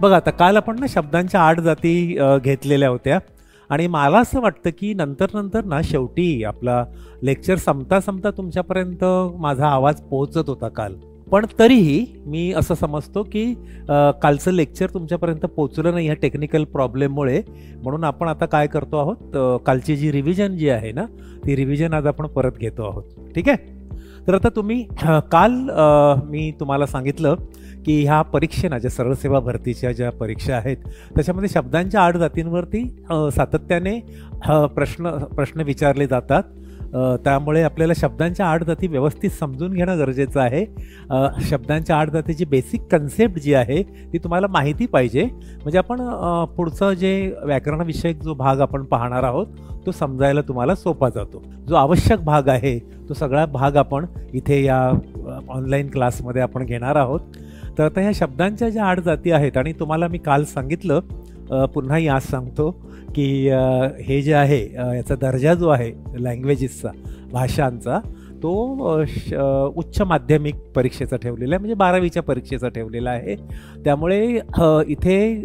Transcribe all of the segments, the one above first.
बघा आता काल आपण ना शब्दांच्या 8 जाती घेतलेल्या होत्या आणि मला असं वाटतं की नंतर ना शेवटी आपला लेक्चर संपता तुमच्यापर्यंत माझा आवाज पोहोचत होता काल. पण तरीही मी असं समजतो की कालचं लेक्चर तुमच्यापर्यंत पोचलं नाही ह्या टेक्निकल प्रॉब्लेममुळे. म्हणून आपण आता काय करतो आहोत, कालची जी रिव्हिजन जी आहे ना ती रिव्हिजन आज आपण परत घेतो आहोत. ठीक आहे. तर आता तुम्ही काल मी तुम्हाला सांगितलं की ह्या परीक्षेना ज्या सरळ सेवा भरतीच्या ज्या परीक्षा आहेत त्याच्यामध्ये शब्दांच्या 8 जातींवरती सातत्याने प्रश्न विचारले जातात. त्यामुळे आपल्याला शब्दांच्या 8 जाती व्यवस्थित समजून घेणं गरजेचं आहे. शब्दांच्या 8 जातीची बेसिक कन्सेप्ट जी आहे ती तुम्हाला माहिती पाहिजे. म्हणजे आपण पुढचं जे व्याकरणविषयक जो भाग आपण पाहणार आहोत तो समजायला तुम्हाला सोपा जातो. जो आवश्यक भाग आहे तो सगळा भाग आपण इथे या ऑनलाईन क्लासमध्ये आपण घेणार आहोत. तर आता ह्या शब्दांच्या ज्या 8 जाती आहेत आणि तुम्हाला मी काल सांगितलं, पुन्हाही आज सांगतो की हे जे आहे याचा दर्जा जो आहे लँग्वेजेसचा, भाषांचा, तो उच्च माध्यमिक परीक्षेचा ठेवलेला आहे, म्हणजे 12वीच्या परीक्षेचा ठेवलेला आहे. त्यामुळे इथे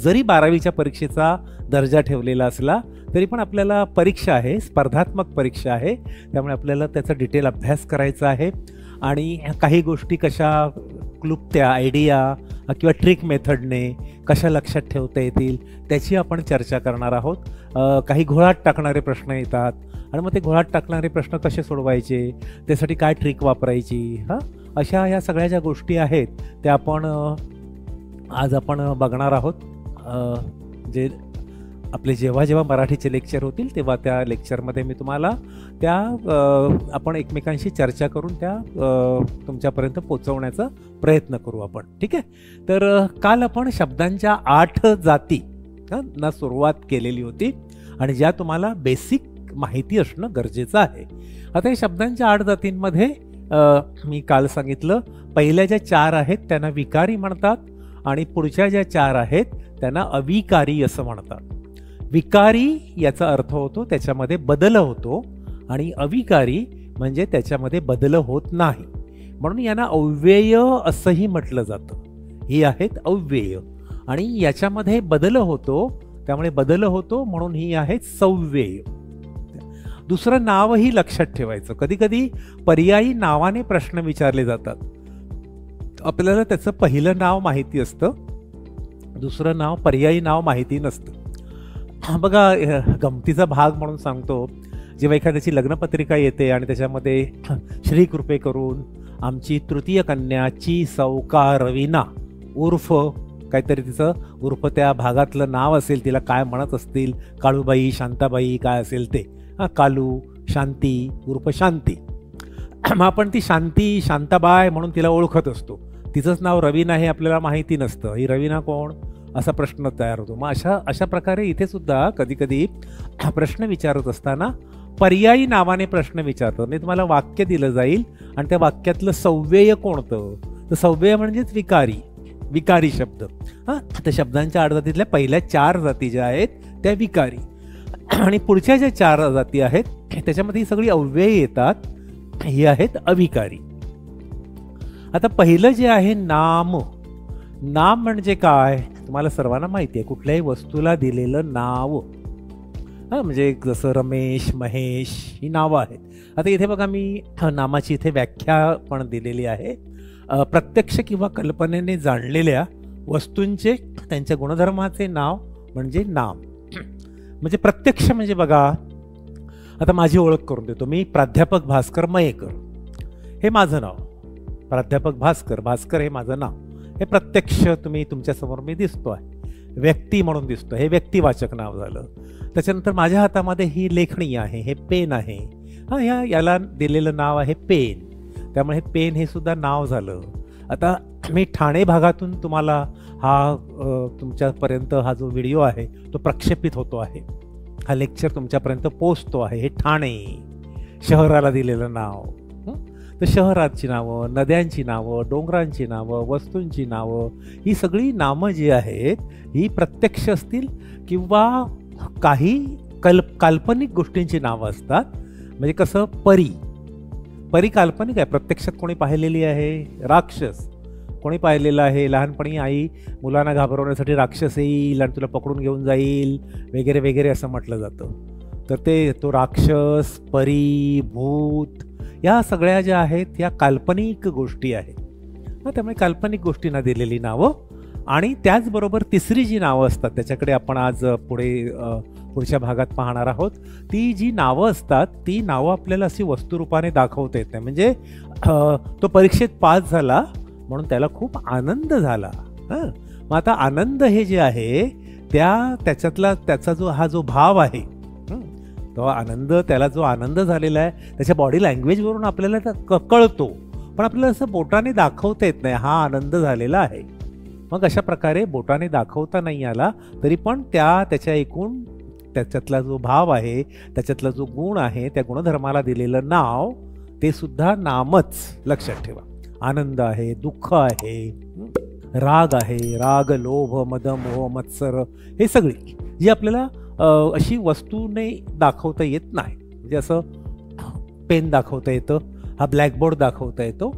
जरी 12वीच्या परीक्षेचा दर्जा ठेवलेला असला तरी पण आपल्याला परीक्षा आहे, स्पर्धात्मक परीक्षा आहे. त्यामुळे आपल्याला त्याचा डिटेल अभ्यास करायचा आहे आणि काही गोष्टी कशा क्लुप्त्या, आयडिया किंवा ट्रिक मेथडने कशा लक्षात ठेवता येतील त्याची आपण चर्चा करणार आहोत. काही घोळात टाकणारे प्रश्न येतात आणि मग ते घोळात टाकणारे प्रश्न कसे सोडवायचे, त्यासाठी काय ट्रिक वापरायची, अशा ह्या सगळ्या ज्या गोष्टी आहेत त्या आपण आज आपण बघणार आहोत. जे आपले जेव्हा मराठीचे लेक्चर होतील तेव्हा त्या लेक्चरमध्ये मी तुम्हाला त्या आपण एकमेकांशी चर्चा करून त्या तुमच्यापर्यंत पोचवण्याचा प्रयत्न करू आपण. ठीक आहे. तर काल आपण शब्दांच्या 8 जाती ना सुरुवात केलेली होती आणि ज्या तुम्हाला बेसिक माहिती असणं गरजेचं आहे. आता या शब्दांच्या 8 जातींमध्ये मी काल सांगितलं पहिल्या ज्या 4 आहेत त्यांना विकारी म्हणतात आणि पुढच्या ज्या 4 आहेत त्यांना अविकारी असं म्हणतात. विकारी याचा अर्थ होतो त्याच्यामध्ये बदल होतो आणि अविकारी म्हणजे त्याच्यामध्ये बदल होत नाही, म्हणून यांना अव्यय असंही म्हटलं जातं. ही आहेत अव्यय आणि याच्यामध्ये बदल होतो, त्यामुळे बदल होतो म्हणून ही आहेत सव्यय. दुसरं नावही लक्षात ठेवायचं. कधी कधी पर्यायी नावाने प्रश्न विचारले जातात. आपल्याला त्याचं पहिलं नाव माहिती असतं, दुसरं नाव पर्यायी नाव माहिती नसतं. बघा गमतीचा भाग म्हणून सांगतो, जेव्हा एखाद्याची लग्नपत्रिका येते आणि त्याच्यामध्ये श्री कृपे करून आमची तृतीय कन्याची सौका रवीना उर्फ काहीतरी तिचं उर्फ त्या भागातलं नाव असेल, तिला काय म्हणत असतील, काळूबाई, शांताबाई काय असेल ते, कालू, शांती उर्फ शांती. मग आपण ती शांती, शांताबाई म्हणून तिला ओळखत असतो. तिचंच नाव रवीना हे आपल्याला माहिती नसतं. ही रवीना कोण असा प्रश्न तयार होतो. मग अशा प्रकारे इथे सुद्धा कधी कधी प्रश्न विचारत असताना पर्यायी नावाने प्रश्न विचारतो. मी तुम्हाला वाक्य दिलं जाईल आणि त्या वाक्यातलं सव्यय कोणतं, तर सव्यय म्हणजेच विकारी शब्द. तर शब्दांच्या 8 जातीतल्या पहिल्या 4 जाती ज्या आहेत त्या विकारी आणि पुढच्या ज्या 4 जाती आहेत त्याच्यामध्ये ही सगळी अव्यय येतात, ही आहेत अविकारी. आता पहिलं जे आहे नाम. नाम म्हणजे काय तुम्हाला सर्वांना माहिती आहे, कुठल्याही वस्तूला दिलेलं नाव. म्हणजे जसं रमेश, महेश ही नावं आहेत. आता इथे बघा मी नामाची इथे व्याख्या पण दिलेली आहे. प्रत्यक्ष किंवा कल्पनेने जाणलेल्या वस्तूंचे त्यांच्या गुणधर्माचे नाव म्हणजे नाम. म्हणजे प्रत्यक्ष म्हणजे बघा आता माझी ओळख करून देतो. मी प्राध्यापक भास्कर मयेकर हे माझं नाव. प्राध्यापक भास्कर हे माझं नाव. हे प्रत्यक्ष तुमच्यासमोर मी दिसतो आहे, व्यक्ती म्हणून दिसतो, हे व्यक्तिवाचक नाव झालं. त्याच्यानंतर माझ्या हातामध्ये ही लेखणी आहे, हे पेन आहे. याला दिलेलं नाव आहे पेन, त्यामुळे हे पेन हे सुद्धा नाव झालं. आता मी ठाणे भागातून तुम्हाला तुमच्यापर्यंत हा जो व्हिडिओ आहे तो प्रक्षेपित होतो आहे, हा लेक्चर तुमच्यापर्यंत पोचतो आहे. हे ठाणे शहराला दिलेलं नाव. तर शहराची नावं, नद्यांची नावं, डोंगरांची नावं, वस्तूंची नावं, ही सगळी नामं जी आहेत ही प्रत्यक्ष असतील किंवा काही काल्पनिक गोष्टींची नावं असतात. म्हणजे कसं परी काल्पनिक आहे, प्रत्यक्षात कोणी पाहिलेली आहे? राक्षस कोणी पाहिलेलं आहे लहानपणी आई मुलांना घाबरवण्यासाठी राक्षस येईल आणि तुला पकडून घेऊन जाईल वगैरे वगैरे असं म्हटलं जातं. तर तो राक्षस, परी, भूत या सगळ्या ज्या आहेत या काल्पनिक गोष्टी आहेत. त्यामुळे काल्पनिक गोष्टींना दिलेली नावं. आणि त्याचबरोबर तिसरी जी नावं असतात त्याच्याकडे आपण आज पुढच्या भागात पाहणार आहोत. ती जी नावं असतात ती नावं आपल्याला अशी वस्तुरूपाने दाखवता येत नाही. म्हणजे तो परीक्षेत पास झाला म्हणून त्याला खूप आनंद झाला. मग आता आनंद हे जे आहे त्याचा जो भाव आहे तो आनंद, त्याला जो आनंद झालेला आहे त्याच्या बॉडी लँग्वेजवरून आपल्याला कळतो, पण आपल्याला असं बोटाने दाखवता येत नाही हा आनंद झालेला आहे. मग अशा प्रकारे बोटाने दाखवता नाही आला तरी पण त्याच्या एकूण त्याच्यातला जो भाव आहे, त्याच्यातला जो गुण आहे, त्या गुणधर्माला दिलेलं नाव ते सुद्धा नामच. लक्षात ठेवा, आनंद आहे, दुःख आहे, राग आहे, राग, लोभ, मद, मोह, मत्सर, हे सगळी जी आपल्याला अशी वस्तूने दाखवता येत नाही. म्हणजे असं पेन दाखवता येतं, हा ब्लॅकबोर्ड दाखवता येतो,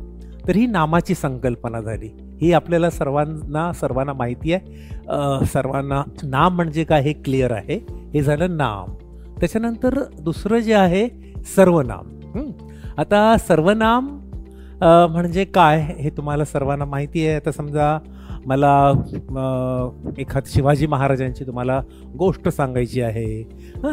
तर ही नामाची संकल्पना झाली. ही आपल्याला सर्वांना माहिती आहे. सर्वांना नाम म्हणजे काय हे क्लिअर आहे. हे झालं नाम. त्याच्यानंतर दुसरं जे आहे सर्वनाम. आता सर्वनाम म्हणजे काय हे तुम्हाला सर्वांना माहिती आहे. आता समजा मला शिवाजी महाराजांची तुम्हाला गोष्ट सांगायची आहे.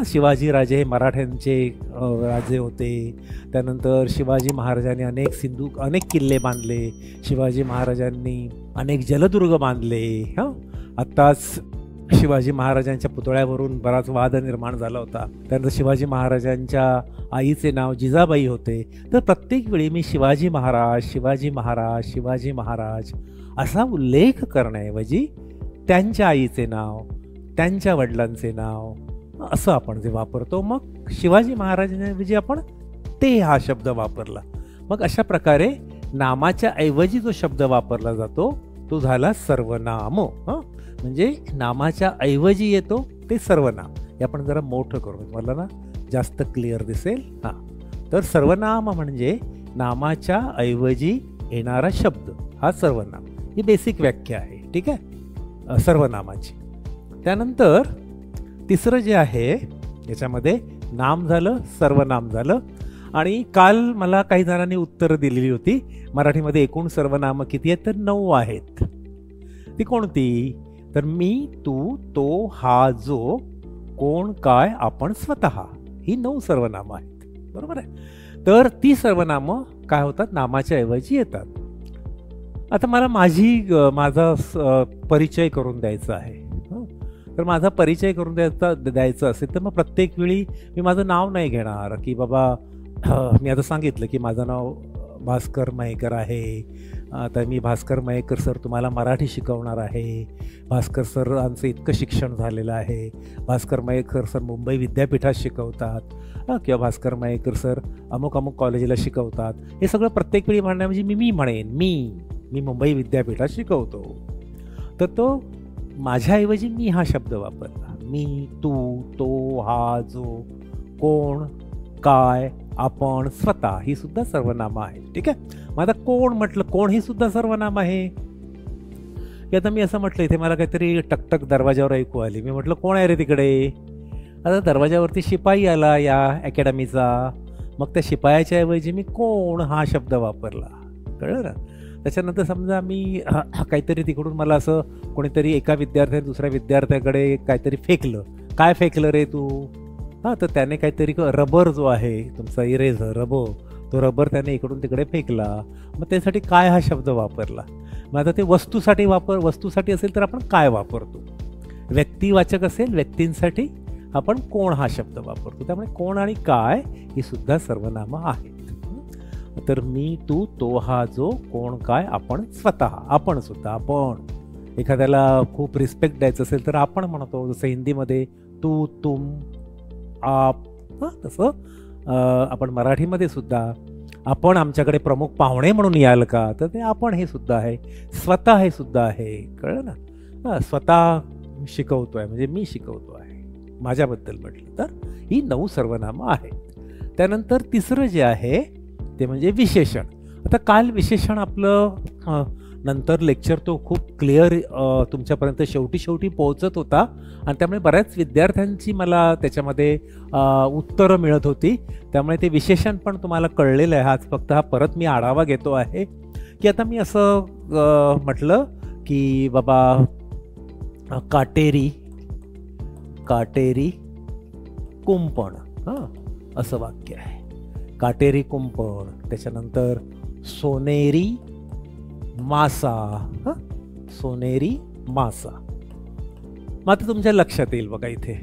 शिवाजी राजे हे मराठ्यांचे राजे होते. त्यानंतर शिवाजी महाराजांनी अनेक किल्ले बांधले. शिवाजी महाराजांनी अनेक जलदुर्ग बांधले. आत्ताच शिवाजी महाराजांच्या पुतळ्यावरून बराच वाद निर्माण झाला होता. त्यानंतर शिवाजी महाराजांच्या आईचे नाव जिजाबाई होते. तर प्रत्येक वेळी मी शिवाजी महाराज, शिवाजी महाराज, शिवाजी महाराज असा उल्लेख करण्याऐवजी त्यांच्या आईचे नाव, त्यांच्या वडिलांचे नाव असं आपण जे वापरतो, मग शिवाजी महाराजांऐवजी आपण ते हा शब्द वापरला. मग अशा प्रकारे नामाच्या ऐवजी जो शब्द वापरला जातो तो झाला सर्वनाम. म्हणजे नामाच्या ऐवजी येतो ते सर्वनाम. हे आपण जरा मोठं करू, मला ना जास्त क्लिअर दिसेल. तर सर्वनाम म्हणजे नामाच्या ऐवजी येणारा शब्द हा सर्वनाम. ही बेसिक व्याख्या आहे. ठीक आहे, सर्वनामाची. त्यानंतर तिसरं जे आहे याच्यामध्ये नाम झालं, सर्वनाम झालं. आणि काल मला काही जणांनी उत्तरं दिलेली होती. मराठीमध्ये एकूण सर्वनामं किती आहेत तर 9 आहेत. ती कोणती? तर मी, तू, तो, हा, जो, कोण, काय, आपण, स्वतः, ही 9 सर्वनामं आहेत. बरोबर आहे. तर ती सर्वनामं काय होतात, नामाच्या ऐवजी येतात. आता मला माझा परिचय करून द्यायचा आहे. तर माझा परिचय करून द्यायचा असेल तर मग प्रत्येक वेळी मी माझं नाव नाही घेणार की बाबा मी आता सांगितलं की माझं नाव भास्कर मयेकर आहे. आता मी भास्कर मयेकर सर तुम्हाला मराठी शिकवणार आहे. भास्कर सर आमचं इतकं शिक्षण झालेलं आहे. भास्कर मयेकर सर मुंबई विद्यापीठात शिकवतात किंवा भास्कर मयेकर सर अमुक अमुक कॉलेजला शिकवतात. हे सगळं प्रत्येक वेळी म्हणण्या म्हणजे मी म्हणेन मी मुंबई विद्यापीठात शिकवतो. तर तो माझ्याऐवजी मी हा शब्द वापरला. मी, तू, तो, हा, जो, कोण, काय, आपण, स्वतः ही सुद्धा सर्वनामं आहेत. ठीक आहे. मग आता कोण म्हटलं, कोण ही सुद्धा सर्वनाम आहे. की आता मी असं म्हटलं इथे मला काहीतरी टकटक दरवाजावर ऐकू आली. मी म्हटलं कोण आहे रे तिकडे. आता दरवाजावरती शिपाई आला या अकॅडमीचा. मग त्या शिपायाच्या ऐवजी मी कोण हा शब्द वापरला. कळलं ना. त्याच्यानंतर समजा मी काहीतरी तिकडून मला असं कोणीतरी एका विद्यार्थ्याने दुसऱ्या विद्यार्थ्याकडे काहीतरी फेकलं. काय फेकलं रे तू. तर त्याने काहीतरी रबर जो आहे तुमचा इरेझर रबर, तो रबर त्याने इकडून तिकडे फेकला. मग त्यासाठी काय हा शब्द वापरला. मग आता ते वस्तूसाठी असेल तर आपण काय वापरतो. व्यक्तिवाचक असेल व्यक्तींसाठी आपण कोण हा शब्द वापरतो. त्यामुळे कोण आणि काय ही सुद्धा सर्वनामं आहेत. तर मी, तू, तो, हा, जो, कोण, काय, आपण, स्वतः. आपण सुद्धा, आपण एखाद्याला खूप रिस्पेक्ट द्यायचं असेल तर आपण म्हणतो. जसं हिंदीमध्ये तू, तुम, आप. तसं आपण मराठीमध्ये सुद्धा आपण आमच्याकडे प्रमुख पाहुणे म्हणून याल का, तर ते आपण हे सुद्धा आहे. स्वतः हे सुद्धा आहे. कळलं ना. स्वतः शिकवतोय म्हणजे मी शिकवतो आहे माझ्याबद्दल म्हटलं तर ही 9 सर्वनामं आहेत. त्यानंतर तिसरं जे आहे ते म्हणजे विशेषण. आता काल विशेषण आपलं नंतर लेक्चर तो खूप क्लिअर तुमच्यापर्यंत शेवटी पोहोचत होता आणि त्यामुळे बऱ्याच विद्यार्थ्यांची मला त्याच्यामध्ये उत्तरं मिळत होती. त्यामुळे ते विशेषण पण तुम्हाला कळलेलं आहे. आज फक्त हा परत मी आढावा घेतो आहे की आता मी असं म्हटलं की बाबा काटेरी कुंपण, असं वाक्य आहे. काटेरी कुंपण, त्याच्यानंतर सोनेरी मासा, सोनेरी मासा. मग आता तुमच्या लक्षात येईल बघा इथे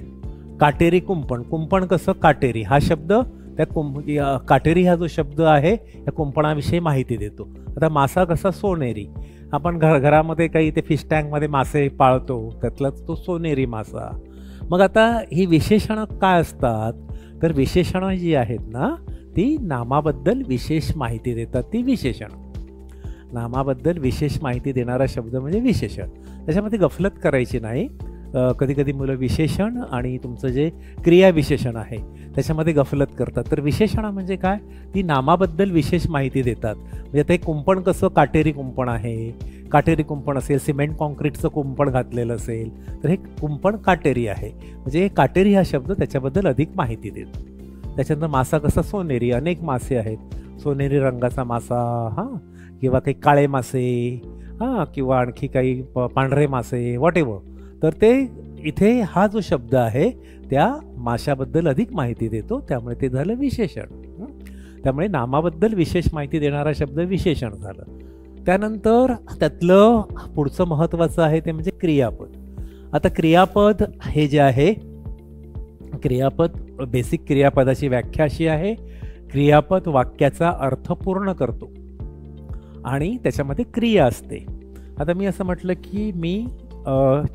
काटेरी कुंपण कसं, काटेरी हा शब्द त्या काटेरी हा जो शब्द आहे या कुंपणाविषयी माहिती देतो. आता मासा कसा, सोनेरी. आपण घरामध्ये काही ते फिश टँकमध्ये मासे पाळतो, त्यातलाच तो सोनेरी मासा. मग आता ही विशेषणं काय असतात, तर विशेषणं जी आहेत ना ती नामाबद्दल विशेष माहिती देतात. ती विशेषण, नामाबद्दल विशेष माहिती देणारा शब्द म्हणजे विशेषण. त्याच्यामध्ये गफलत करायची नाही. कधी कधी मुलं विशेषण आणि तुमचं जे क्रियाविशेषण आहे त्याच्यामध्ये गफलत करतात. तर विशेषण म्हणजे काय, ती नामाबद्दल विशेष माहिती देतात. म्हणजे आता एक कुंपण कसं, काटेरी कुंपण आहे, काटेरी कुंपण असेल, सिमेंट कॉन्क्रीटचं कुंपण घातलेलं असेल तर हे कुंपण काटेरी आहे. म्हणजे काटेरी हा शब्द त्याच्याबद्दल अधिक माहिती देतो. त्याच्यानंतर मासा कसा, सोनेरी. अनेक मासे आहेत, सोनेरी रंगाचा मासा, किंवा काही काळे मासे, किंवा आणखी काही पांढरे मासे, वॉट एव्हर. तर ते इथे हा जो शब्द आहे त्या माशाबद्दल अधिक माहिती देतो, त्यामुळे ते झालं विशेषण. त्यामुळे नामाबद्दल विशेष माहिती देणारा शब्द विशेषण झालं. त्यानंतर त्यातलं पुढचं महत्त्वाचं आहे ते म्हणजे क्रियापद. आता क्रियापद हे जे आहे, क्रियापद, बेसिक क्रियापदाची व्याख्या अशी आहे, क्रियापद वाक्याचा अर्थ पूर्ण करतो आणि त्याच्यामध्ये क्रिया असते. आता मी असं म्हटलं की मी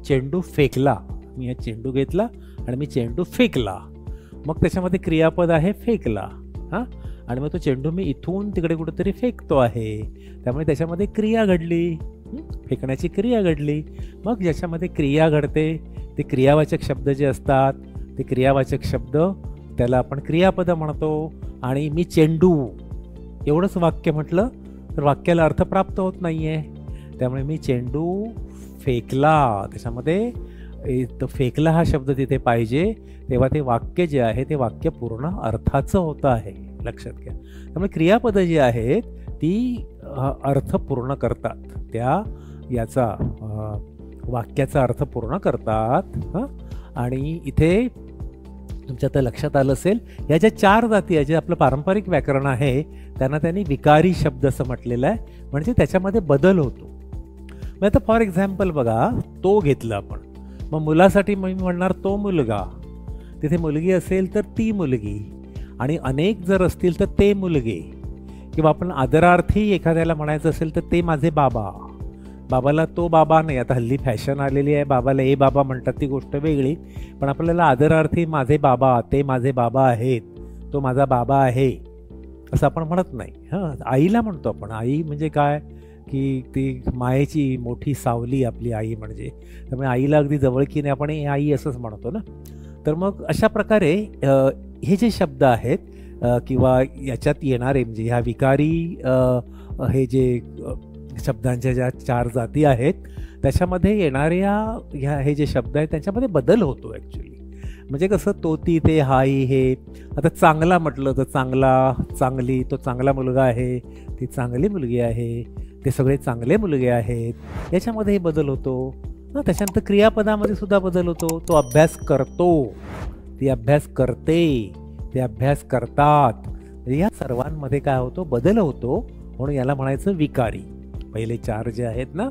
चेंडू फेकला, मी चेंडू घेतला आणि मी चेंडू फेकला. मग त्याच्यामध्ये क्रियापद आहे फेकला, आणि मग तो चेंडू मी इथून तिकडे कुठेतरी फेकतो आहे, त्यामुळे त्याच्यामध्ये क्रिया घडली, फेकण्याची क्रिया घडली. मग ज्याच्यामध्ये क्रिया घडते ते क्रियावाचक शब्द जे असतात ते क्रियावाचक शब्द त्याला आपण क्रियापद म्हणतो. आणि मी चेंडू एवढंच वाक्य म्हटलं तर वाक्याला अर्थ प्राप्त होत नाही आहे. त्यामुळे मी चेंडू फेकला, त्याच्यामध्ये तो फेकला हा शब्द तिथे पाहिजे, तेव्हा ते वाक्य जे आहे ते वाक्य पूर्ण अर्थाचं होतं आहे, लक्षात घ्या. त्यामुळे क्रियापदं जी आहेत ती अर्थ पूर्ण करतात, त्या याचा वाक्याचा अर्थ पूर्ण करतात. आणि इथे तुमच्या आता लक्षात आलं असेल, या ज्या 4 जाती आहे, जे आपलं पारंपरिक व्याकरण आहे त्यांनी विकारी शब्द असं म्हटलेलं आहे, म्हणजे त्याच्यामध्ये बदल होतो. मग आता फॉर एक्झाम्पल बघा, तो घेतला आपण, मग मुलासाठी मी म्हणणार तो मुलगा, तिथे मुलगी असेल तर ती मुलगी, आणि अनेक जर असतील तर ते मुलगे, किंवा आपण आदरार्थी एखाद्याला म्हणायचं असेल तर ते माझे बाबा. बाबाला तो बाबा नाही, आता हल्ली फॅशन आलेली आहे, बाबाला ए बाबा म्हणतात ती गोष्ट वेगळी, पण आपल्याला आदरार्थी माझे बाबा, ते माझे बाबा आहेत, तो माझा बाबा आहे असं आपण म्हणत नाही. आईला म्हणतो आपण. आई म्हणजे काय की ती मायेची मोठी सावली आपली आई म्हणजे, त्यामुळे आईला अगदी जवळकीने आपण आई असंच म्हणतो ना. तर मग अशा प्रकारे हे जे शब्द आहेत किंवा याच्यात येणारे म्हणजे ह्या विकारी हे जे शब्दांच्या ज्या 4 जाती आहेत त्याच्यामध्ये येणाऱ्या हे जे शब्द आहेत त्याच्यामध्ये बदल होतो ॲक्च्युली. म्हणजे कसं, तो ती ते हाई हे. आता चांगला म्हटलं तर चांगला, चांगली, तो चांगला मुलगा आहे, ती चांगली मुलगी आहे, ते सगळे चांगले मुलगे आहेत, याच्यामध्ये हे बदल होतो. त्याच्यानंतर क्रियापदामध्ये सुद्धा बदल होतो. तो अभ्यास करतो, ती अभ्यास करते, ते अभ्यास करतात. म्हणजे या सर्वांमध्ये काय होतो, बदल होतो. म्हणून याला म्हणायचं विकारी. पहिले 4 जे आहेत ना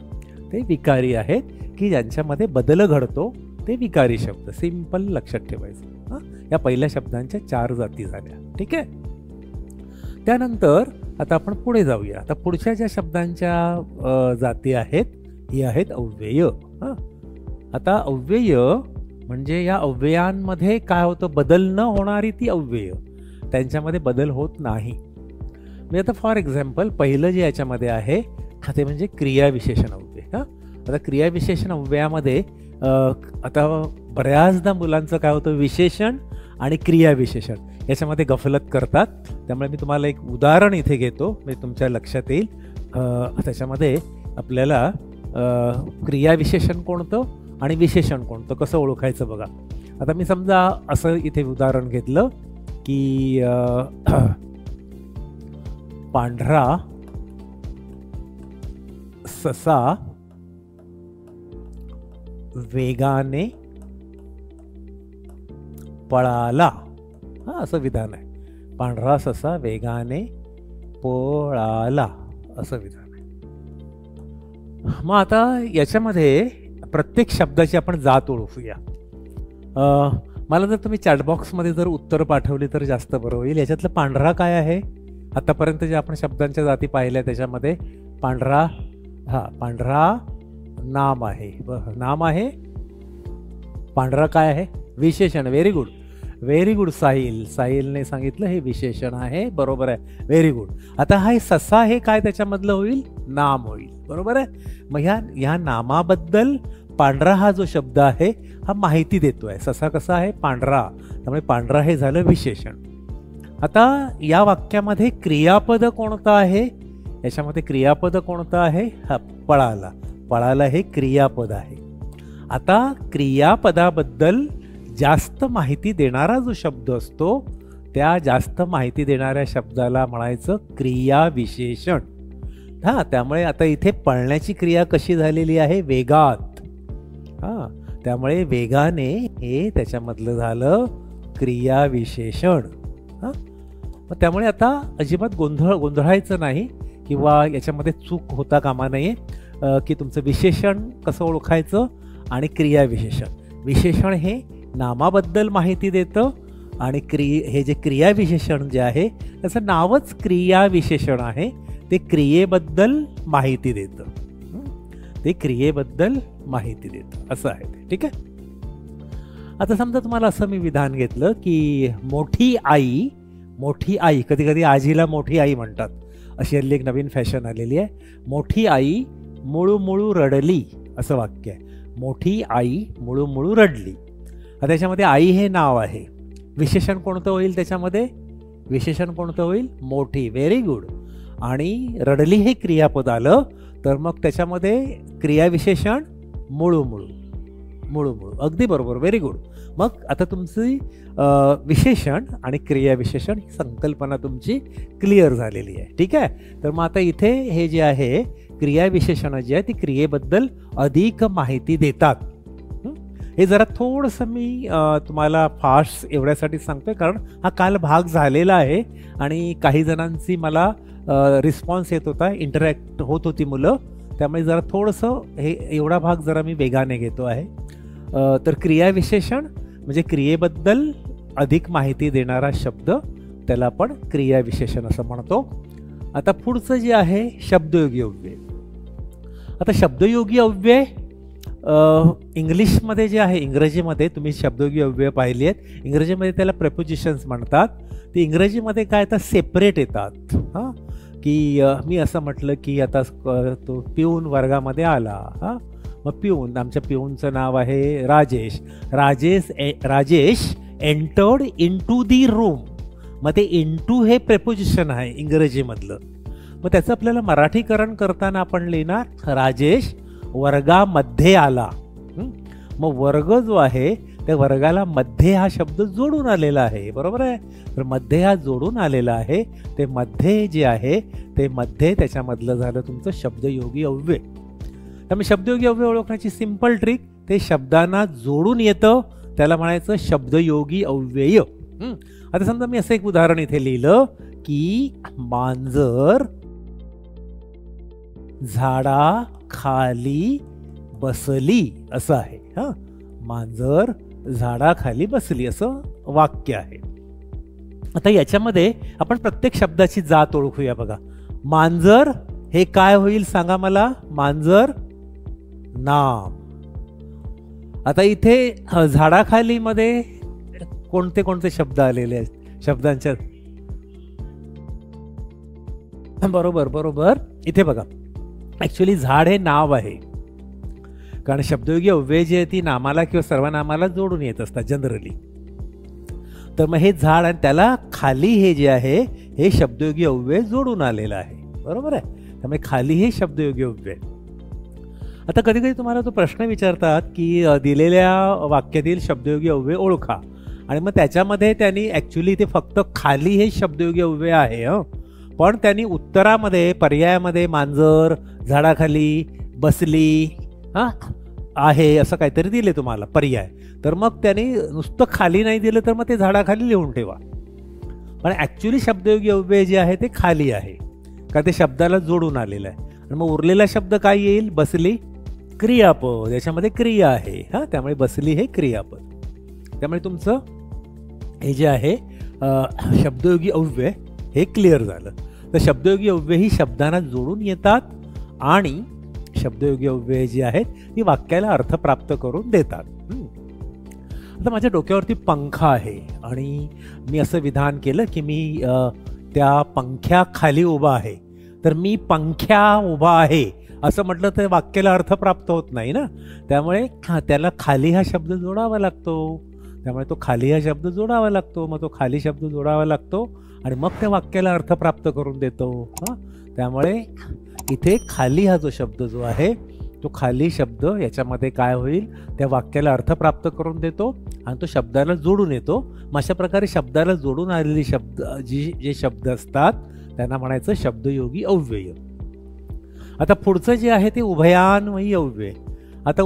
ते विकारी आहेत, की ज्यांच्यामध्ये बदल घडतो, ते विकारी शब्द. सिंपल लक्षात ठेवायचं. या पहिल्या शब्दांच्या 4 जाती झाल्या, ठीक आहे. त्यानंतर आता आपण पुढे जाऊया. आता पुढच्या ज्या शब्दांच्या जाती आहेत ही आहेत अव्यय. आता अव्यय म्हणजे या अव्ययांमध्ये काय होतं, बदल न होणारी ती अव्यय, त्यांच्यामध्ये बदल होत नाही. म्हणजे आता फॉर एक्झाम्पल पहिलं जे याच्यामध्ये आहे ते म्हणजे क्रियाविशेषण अव्यय. आता क्रियाविशेषण अव्ययामध्ये आता बऱ्याचदा मुलांचं काय होतं, विशेषण आणि क्रियाविशेषण याच्यामध्ये गफलत करतात. त्यामुळे मी तुम्हाला एक उदाहरण इथे घेतो, म्हणजे तुमच्या लक्षात येईल. त्याच्यामध्ये आपल्याला क्रियाविशेषण कोणतं आणि विशेषण कोणतं कसं ओळखायचं बघा. आता मी समजा असं इथे उदाहरण घेतलं की पांढरा ससा वेगाने पळाला. हा असं विधान आहे. पांढरा ससा वेगाने पळाला असं विधान आहे. मग आता याच्यामध्ये प्रत्येक शब्दाची आपण जात ओळखूया. मला जर तुम्ही चॅटबॉक्समध्ये जर उत्तर पाठवली तर जास्त बरं होईल. याच्यातलं पांढरा काय आहे? आतापर्यंत जे आपण शब्दांच्या जाती पाहिल्या त्याच्यामध्ये पांढरा, पांढरा नाम आहे. नाम आहे. पांढरा काय आहे? विशेषण. Very good, very good Sahil. साहिलने सांगितलं हे विशेषण आहे. बरोबर आहे, व्हेरी गुड. आता हा ससा हे काय त्याच्यामधलं होईल? नाम होईल. बरोबर आहे. मग ह्या नामाबद्दल पांढरा हा जो शब्द आहे हा माहिती देतोय. ससा कसा आहे? पांढरा. त्यामुळे पांढरा हे झालं विशेषण. आता या वाक्यामध्ये क्रियापद कोणतं आहे? याच्यामध्ये क्रियापद कोणतं आहे? पळाला. पळाला हे क्रियापद आहे. आता क्रियापदाबद्दल जास्त माहिती देणारा जो शब्द असतो त्या जास्त माहिती देणाऱ्या शब्दाला म्हणायचं क्रियाविशेषण. त्यामुळे आता इथे पळण्याची क्रिया कशी झालेली आहे? वेगात. त्यामुळे वेगाने हे त्याच्यामधलं झालं क्रियाविशेषण. मग त्यामुळे आता अजिबात गोंधळायचं नाही किंवा याच्यामध्ये चूक होता कामा नये की तुमचं विशेषण कसं ओळखायचं आणि क्रियाविशेषण. विशेषण हे नामाबद्दल माहिती देतं आणि हे जे क्रियाविशेषण जे आहे त्याचं नावच क्रियाविशेषण आहे. ते क्रियेबद्दल माहिती देतं. ते क्रियेबद्दल माहिती देतं असं आहे ते. ठीक आहे. आता समजा तुम्हाला असं मी विधान घेतलं की मोठी आई, मोठी आई, कधी कधी आजीला मोठी आई म्हणतात, अशी हल्ली एक नवीन फॅशन आलेली आहे. मोठी आई मुळू मुळू रडली असं वाक्य आहे. मोठी आई मुळू मुळू रडली. आता त्याच्यामध्ये आई हे नाव आहे. विशेषण कोणतं होईल त्याच्यामध्ये? विशेषण कोणतं होईल? मोठी. Very good. आणि रडली हे क्रियापद आलं तर मग त्याच्यामध्ये क्रियाविशेषण मुळू मुळू. मुळू मुळू. अगदी बरोबर, व्हेरी गुड. मग आता तुमची विशेषण आणि क्रियाविशेषण ही संकल्पना तुमची क्लिअर झालेली आहे. ठीक आहे. तर मग आता इथे हे जे आहे क्रियाविशेषण जे आहे ती क्रियेबद्दल अधिक माहिती देतात. हे जरा थोडंसं मी तुम्हाला फास्ट एवढ्यासाठी सांगतोय कारण हा काल भाग झालेला आहे आणि काही जणांची मला रिस्पॉन्स येत होता, इंटरॅक्ट होत होती मुलं. त्यामुळे जरा थोडंसं हे एवढा भाग जरा मी वेगाने घेतो आहे. तर क्रियाविशेषण म्हणजे क्रियेबद्दल अधिक माहिती देणारा शब्द, त्याला आपण क्रियाविशेषण असं म्हणतो. आता पुढचं जे आहे शब्दयोगी अव्यय. आता शब्दयोगी अव्यय इंग्लिशमध्ये जे आहे, इंग्रजीमध्ये तुम्ही शब्दयोगी अव्यय पाहिली आहेत. इंग्रजीमध्ये त्याला प्रेपोजिशन्स म्हणतात. ते इंग्रजीमध्ये काय तर सेपरेट येतात. की मी असं म्हटलं की आता तो पिऊन वर्गामध्ये आला. मग पिऊन, आमच्या पिऊनचं नाव आहे Rajesh. Rajesh entered into the room. मग ते इन टू हे प्रेपोजिशन आहे इंग्रजीमधलं. मग त्याचं आपल्याला मराठीकरण करताना आपण लिहिणार राजेश वर्गामध्ये आला. मग वर्ग जो आहे त्या वर्गाला मध्ये हा शब्द जोडून आलेला आहे. बरोबर आहे. तर मध्ये हा जोडून आलेला आहे. ते मध्ये जे आहे ते मध्ये त्याच्यामधलं झालं तुमचं शब्दयोगी अव्यय. त्यामुळे शब्दयोगी अव्यय ओळखण्याची सिंपल ट्रिक, ते शब्दांना जोडून येतं त्याला म्हणायचं शब्दयोगी अव्यय. आता समजा मी असं एक उदाहरण इथे लिहिलं की मांजर झाडा खाली बसली असं आहे. मांजर झाडाखाली बसली असं वाक्य आहे. आता याच्यामध्ये आपण प्रत्येक शब्दाची जात ओळखूया बघा. मांजर हे काय होईल सांगा मला? मांजर नाम. आता इथे झाडाखाली मध्ये कोणते कोणते शब्द आलेले आहेत शब्दांच्या? बरोबर बरोबर. इथे बघा, ऍक्च्युली झाड हे नाव आहे कारण शब्दयोगी अव्यय जी आहे ती नामाला किंवा सर्वनामाला जोडून येत असतात जनरली. तर मग हे झाड आणि त्याला खाली हे जे आहे हे शब्दयोगी अव्यय जोडून आलेलं आहे. बरोबर आहे. त्यामुळे खाली हे शब्दयोगी अव्यय. आता कधी कधी तुम्हाला तो प्रश्न विचारतात की दिलेल्या वाक्यातील शब्दयोगी अव्यय ओळखा, आणि मग त्याच्यामध्ये त्यांनी ॲक्च्युली ते फक्त खाली हे शब्दयोगी अव्यय आहे पण त्यांनी उत्तरामध्ये पर्यायामध्ये मांजर, झाडाखाली, बसली आहे असं काहीतरी दिले तुम्हाला पर्याय, तर मग त्यांनी नुसतं खाली नाही दिलं तर मग ते झाडाखाली लिहून ठेवा. पण ॲक्च्युली शब्दयोगी अव्यय जे आहे ते खाली आहे, कारण ते शब्दाला जोडून आलेलं आहे. आणि मग उरलेला शब्द काय येईल? बसली क्रियापद, याच्यामध्ये क्रिया आहे त्यामुळे बसली हे क्रियापद. त्यामुळे तुमचं हे जे आहे शब्दयोगी अव्यय हे क्लिअर झालं. तर शब्दयोगी अव्यय ही शब्दांना जोडून येतात आणि शब्दयोगी अव्यय जी आहेत ती वाक्याला अर्थ प्राप्त करून देतात. आता माझ्या डोक्यावरती पंखा आहे आणि मी असं विधान केलं की मी त्या पंख्याखाली उभा आहे, तर मी पंख्या उभा आहे असं म्हटलं तर वाक्याला अर्थ प्राप्त होत नाही ना. त्यामुळे त्याला खाली हा शब्द जोडावा लागतो, त्यामुळे तो खाली हा शब्द जोडावा लागतो, मग तो खाली शब्द जोडावा लागतो आणि मग त्या वाक्याला अर्थ प्राप्त करून देतो. त्यामुळे इथे खाली हा जो शब्द जो आहे तो खाली शब्द याच्यामध्ये काय होईल? त्या वाक्याला अर्थ प्राप्त करून देतो आणि तो शब्दाला जोडून येतो. मग अशा प्रकारे शब्दाला जोडून आलेले शब्द जे शब्द असतात त्यांना म्हणायचं शब्दयोगी अव्यय. आता पुढचं जे आहे ते उभयान्वयी अव्यय. आता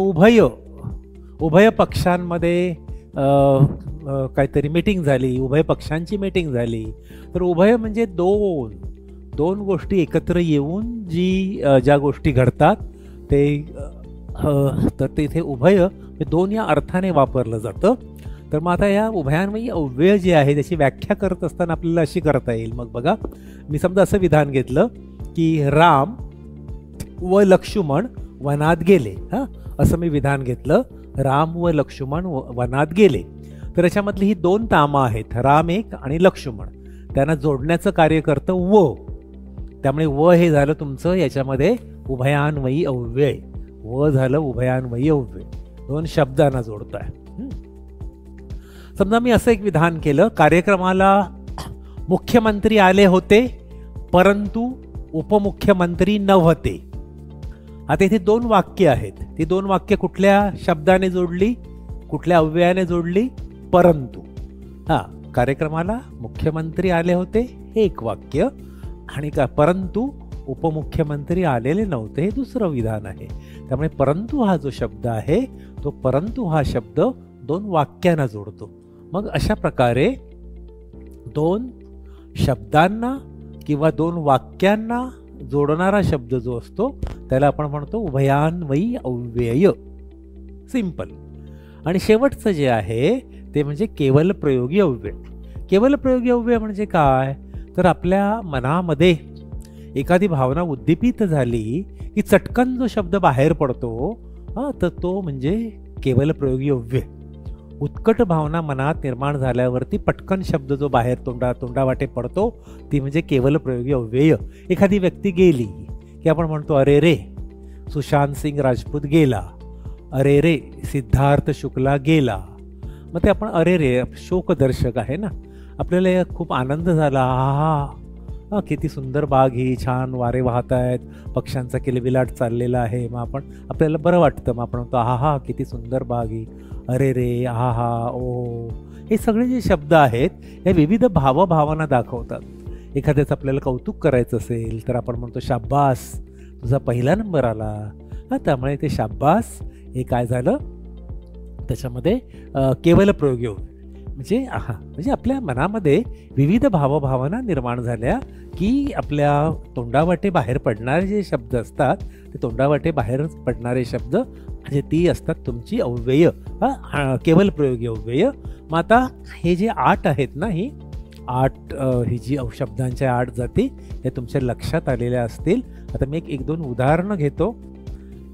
उभय पक्षांमध्ये काहीतरी मीटिंग झाली, उभय पक्षांची मीटिंग झाली, तर उभय म्हणजे दोन गोष्टी एकत्र येऊन ज्या गोष्टी घडतात ते तर तिथे उभय दोन या अर्थाने वापरलं जातं. तर मग आता या उभयान्वयी अव्यय जे आहे त्याची व्याख्या करत असताना आपल्याला अशी करता येईल. मग बघा, मी समजा असं विधान घेतलं की राम व लक्ष्मण वनात गेले. असं मी विधान घेतलं, राम व लक्ष्मण वनात गेले. तर याच्यामधली ही दोन नामं आहेत, राम एक आणि लक्ष्मण, त्यांना जोडण्याचं कार्य करतं व. त्यामुळे व हे झालं तुमचं याच्यामध्ये उभयान्वयी अव्यय. व झालं उभयान्वयी अव्यय, दोन शब्दांना जोडताय. समजा मी असं एक विधान केलं, कार्यक्रमाला मुख्यमंत्री आले होते परंतु उपमुख्यमंत्री नव्हते. आता इथे दोन वाक्य आहेत, ती दोन वाक्य कुठल्या शब्दाने जोडली, कुठल्या अव्ययाने जोडली? परंतु. कार्यक्रमाला मुख्यमंत्री आले होते हे एक वाक्य आणि परंतु उपमुख्यमंत्री आलेले नव्हते हे दुसरं विधान आहे. त्यामुळे परंतु हा जो शब्द आहे तो परंतु हा शब्द दोन वाक्यांना जोडतो. मग अशा प्रकारे दोन शब्दांना किंवा दोन वाक्यांना जोडणारा शब्द जो असतो त्याला आपण म्हणतो उभयान्वयी अव्यय. सिंपल. आणि शेवटचं जे आहे ते म्हणजे केवल प्रयोगी अव्यय. केवल प्रयोगी अव्यय म्हणजे काय? तर आपल्या मनामध्ये एखादी भावना उद्दीपित झाली की चटकन जो शब्द बाहेर पडतो तर तो म्हणजे केवल प्रयोगी अव्यय. उत्कट भावना मनात निर्माण झाल्यावरती पटकन शब्द जो बाहेर तोंडावाटे पडतो ती म्हणजे केवल प्रयोगी अव्यय. एखादी व्यक्ती गेली की आपण म्हणतो अरे रे सुशांत सिंग राजपूत गेला, अरे रे सिद्धार्थ शुक्ला गेला. मग ते आपण अरे रे शोकदर्शक आहे ना, आपल्याला खूप आनंद झाला, हा किती सुंदर बाग ही, छान वारे वाहत आहेत, पक्ष्यांचा किलबिलाट चाललेला आहे. मग आपल्याला बरं वाटतं, मग आपण म्हणतो हा किती सुंदर बाग ही, अरे रे हा ओ. हे सगळे जे शब्द आहेत या विविध भावभावना दाखवतात. एखाद्याचं आपल्याला कौतुक करायचं असेल तर आपण म्हणतो शाब्बास तुझा पहिला नंबर आला. त्यामुळे ते शाब्बास हे काय झालं त्याच्यामध्ये केवल प्रयोगी म्हणजे आपल्या मनामध्ये विविध भावभावना निर्माण झाल्या की आपल्या तोंडावाटे बाहेर पडणारे जे शब्द असतात ते तोंडावाटे बाहेर पडणारे शब्द म्हणजे ती असतात तुमची अव्यय, केवल प्रयोगी अव्यय. मग आता हे जे 8 आहेत ना, ही जी शब्दांच्या 8 जाती हे तुमच्या लक्षात आलेल्या असतील. आता मी एक दोन उदाहरणं घेतो.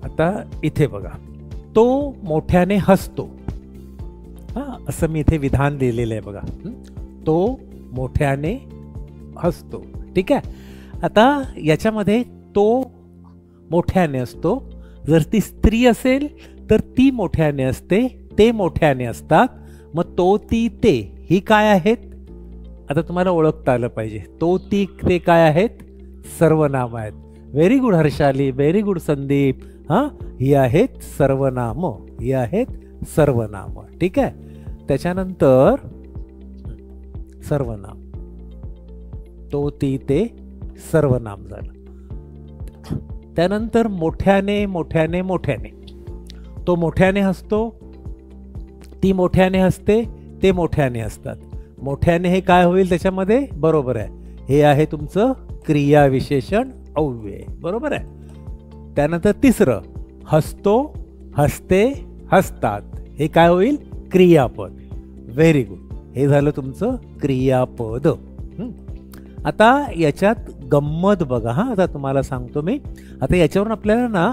आता इथे बघा, तो मोठ्याने हसतो. असं मी इथे विधान लिहिलेलं आहे बघा, तो मोठ्याने हसतो. ठीक आहे. आता याच्यामध्ये तो मोठ्याने असतो, जर ती स्त्री असेल तर ती मोठ्याने असते, ते मोठ्याने असतात. मग तो ती ते ही काय आहेत? आता तुम्हाला ओळखता आलं पाहिजे. तो ती ते काय आहेत? सर्वनाम आहेत. Very good Harshali, very good Sandeep. हा, ही आहेत सर्वनाम, ही आहेत सर्वनाम. ठीक आहे. त्याच्यानंतर सर्वनाम, तो ती ते सर्वनाम झालं. त्यानंतर मोठ्याने मोठ्याने मोठ्याने, तो मोठ्याने हसतो, ती मोठ्याने हसते, ते मोठ्याने हसतात. मोठ्याने हे काय होईल त्याच्यामध्ये? बरोबर आहे, हे आहे तुमचं क्रियाविशेषण अव्यय. बरोबर आहे. त्यानंतर तिसरं, हसतो, हसते, हसतात, हे काय होईल? क्रियापद. व्हेरी गुड, हे झालं तुमचं क्रियापद. आता याच्यात गंमत बघा. हा, आता तुम्हाला सांगतो मी. आता याच्यावरून आपल्याला ना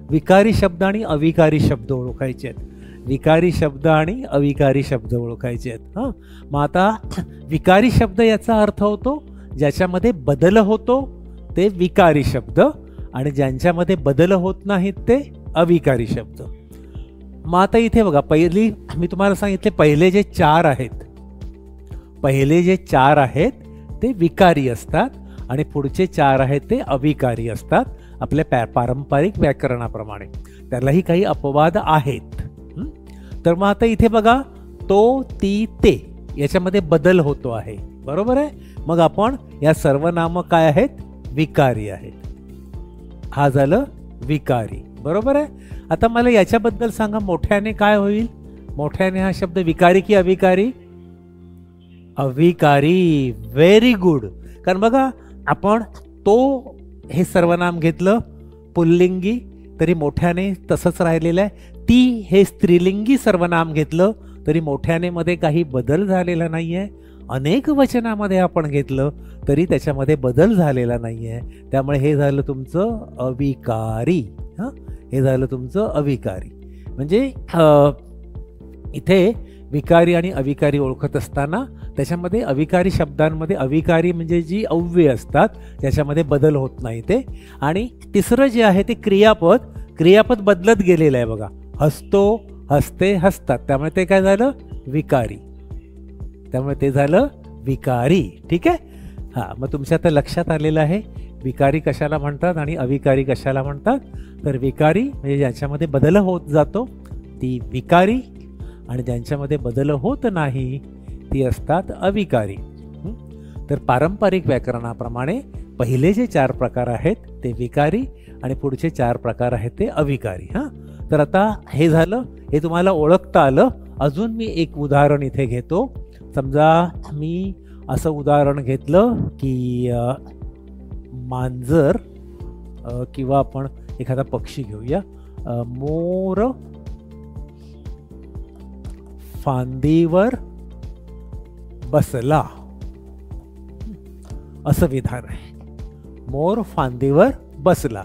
विकारी शब्द आणि अविकारी शब्द ओळखायचे आहेत. विकारी शब्द आणि अविकारी शब्द ओळखायचे आहेत. हां, मग आता विकारी शब्द याचा अर्थ होतो ज्याच्यामध्ये बदल होतो ते विकारी शब्द, आणि ज्यांच्यामध्ये बदल होत नाहीत ते अविकारी शब्द. मग आता इथे बघा, पहिली मी तुम्हाला सांगितले पहिले जे चार आहेत, पहिले जे चार आहेत ते विकारी असतात आणि पुढचे चार आहेत ते अविकारी असतात आपल्या पारंपरिक व्याकरणाप्रमाणे. त्यालाही काही अपवाद आहेत. तर मग आता इथे बघा, तो, ती, ते याच्यामध्ये बदल होतो आहे. बरोबर आहे. मग आपण या सर्वनाम काय आहेत? विकारी आहेत. हा झालं विकारी. बरोबर आहे. आता मला याच्याबद्दल सांगा, मोठ्याने काय होईल? मोठ्याने हा शब्द विकारी की अविकारी? अविकारी. Very good. कारण बघा, आपण तो हे सर्वनाम घेतलं पुल्लिंगी तरी मोठ्याने तसंच राहिलेलं आहे. ती हे स्त्रीलिंगी सर्वनाम घेतलं तरी मोठ्याने मध्ये काही बदल झालेला नाही आहे. अनेक वचनामध्ये आपण घेतलं तरी त्याच्यामध्ये बदल झालेला नाही आहे. त्यामुळे हे झालं तुमचं अविकारी. हां, हे झालं तुमचं अविकारी. म्हणजे इथे विकारी आणि अविकारी ओळखत असताना त्याच्यामध्ये अविकारी शब्दांमध्ये अविकारी म्हणजे जी अव्यय असतात त्याच्यामध्ये बदल होत नाही ते. आणि तिसरं जे आहे ते क्रियापद. क्रियापद बदलत गेलेलं आहे बघा. हसतो, हसते, हसतात, त्यामुळे ते काय झालं? विकारी. त्यामुळे ते झालं विकारी. ठीक आहे. हां, मग तुमच्या आता लक्षात आलेलं आहे विकारी कशाला म्हणतात आणि अविकारी कशाला म्हणतात. तर विकारी म्हणजे ज्यांच्यामध्ये बदल होत जातो ती विकारी, आणि ज्यांच्यामध्ये बदल होत नाही ती असतात अविकारी. तर पारंपरिक व्याकरणाप्रमाणे पहिले जे चार प्रकार आहेत ते विकारी आणि पुढचे चार प्रकार आहेत ते अविकारी. हां, तर आता हे झालं, हे तुम्हाला ओळखता आलं. अजून मी एक उदाहरण इथे घेतो. समजा मी असं उदाहरण घेतलं की मांजर किंवा आपण एखादा पक्षी घेऊया. मोर फांदीवर बसला, असं विधान आहे. मोर फांदीवर बसला.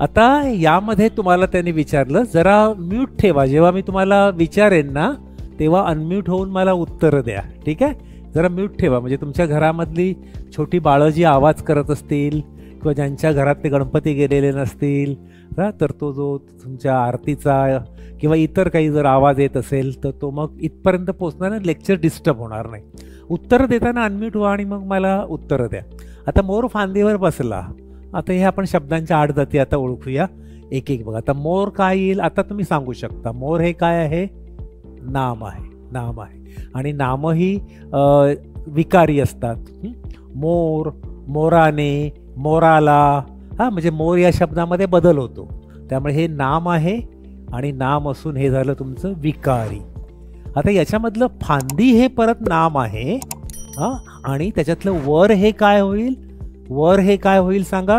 आता यामध्ये तुम्हाला त्यांनी विचारलं, जरा म्यूट ठेवा. जेव्हा मी तुम्हाला विचारेन ना तेव्हा अनम्यूट होऊन मला उत्तर द्या. ठीक आहे. जरा म्यूट ठेवा. म्हणजे तुमच्या घरामधली छोटी बाळं जी आवाज करत असतील किंवा ज्यांच्या घरात ते गणपती गेलेले नसतील तर तो जो तुमच्या आरतीचा किंवा इतर काही जर आवाज येत असेल तर तो मग इथपर्यंत पोहोचणार, लेक्चर डिस्टर्ब होणार नाही. उत्तर देताना अनम्यूट व्हा आणि मग मला उत्तर द्या. आता मोर फांदीवर बसला. आता हे आपण शब्दांच्या आठ जाती आता ओळखूया एक एक. बघा, आता मोर काय येईल आता तुम्ही सांगू शकता. मोर हे काय आहे? नाम आहे. नाम आहे. आणि नामही विकारी असतात. मोर, मोराने, मोराला. हां, म्हणजे मोर या शब्दामध्ये बदल होतो. त्यामुळे हे नाम आहे आणि नाम असून हे झालं तुमचं विकारी. आता याच्यामधलं फांदी हे परत नाम आहे. हां, आणि त्याच्यातलं वर हे काय होईल? वर हे काय होईल सांगा?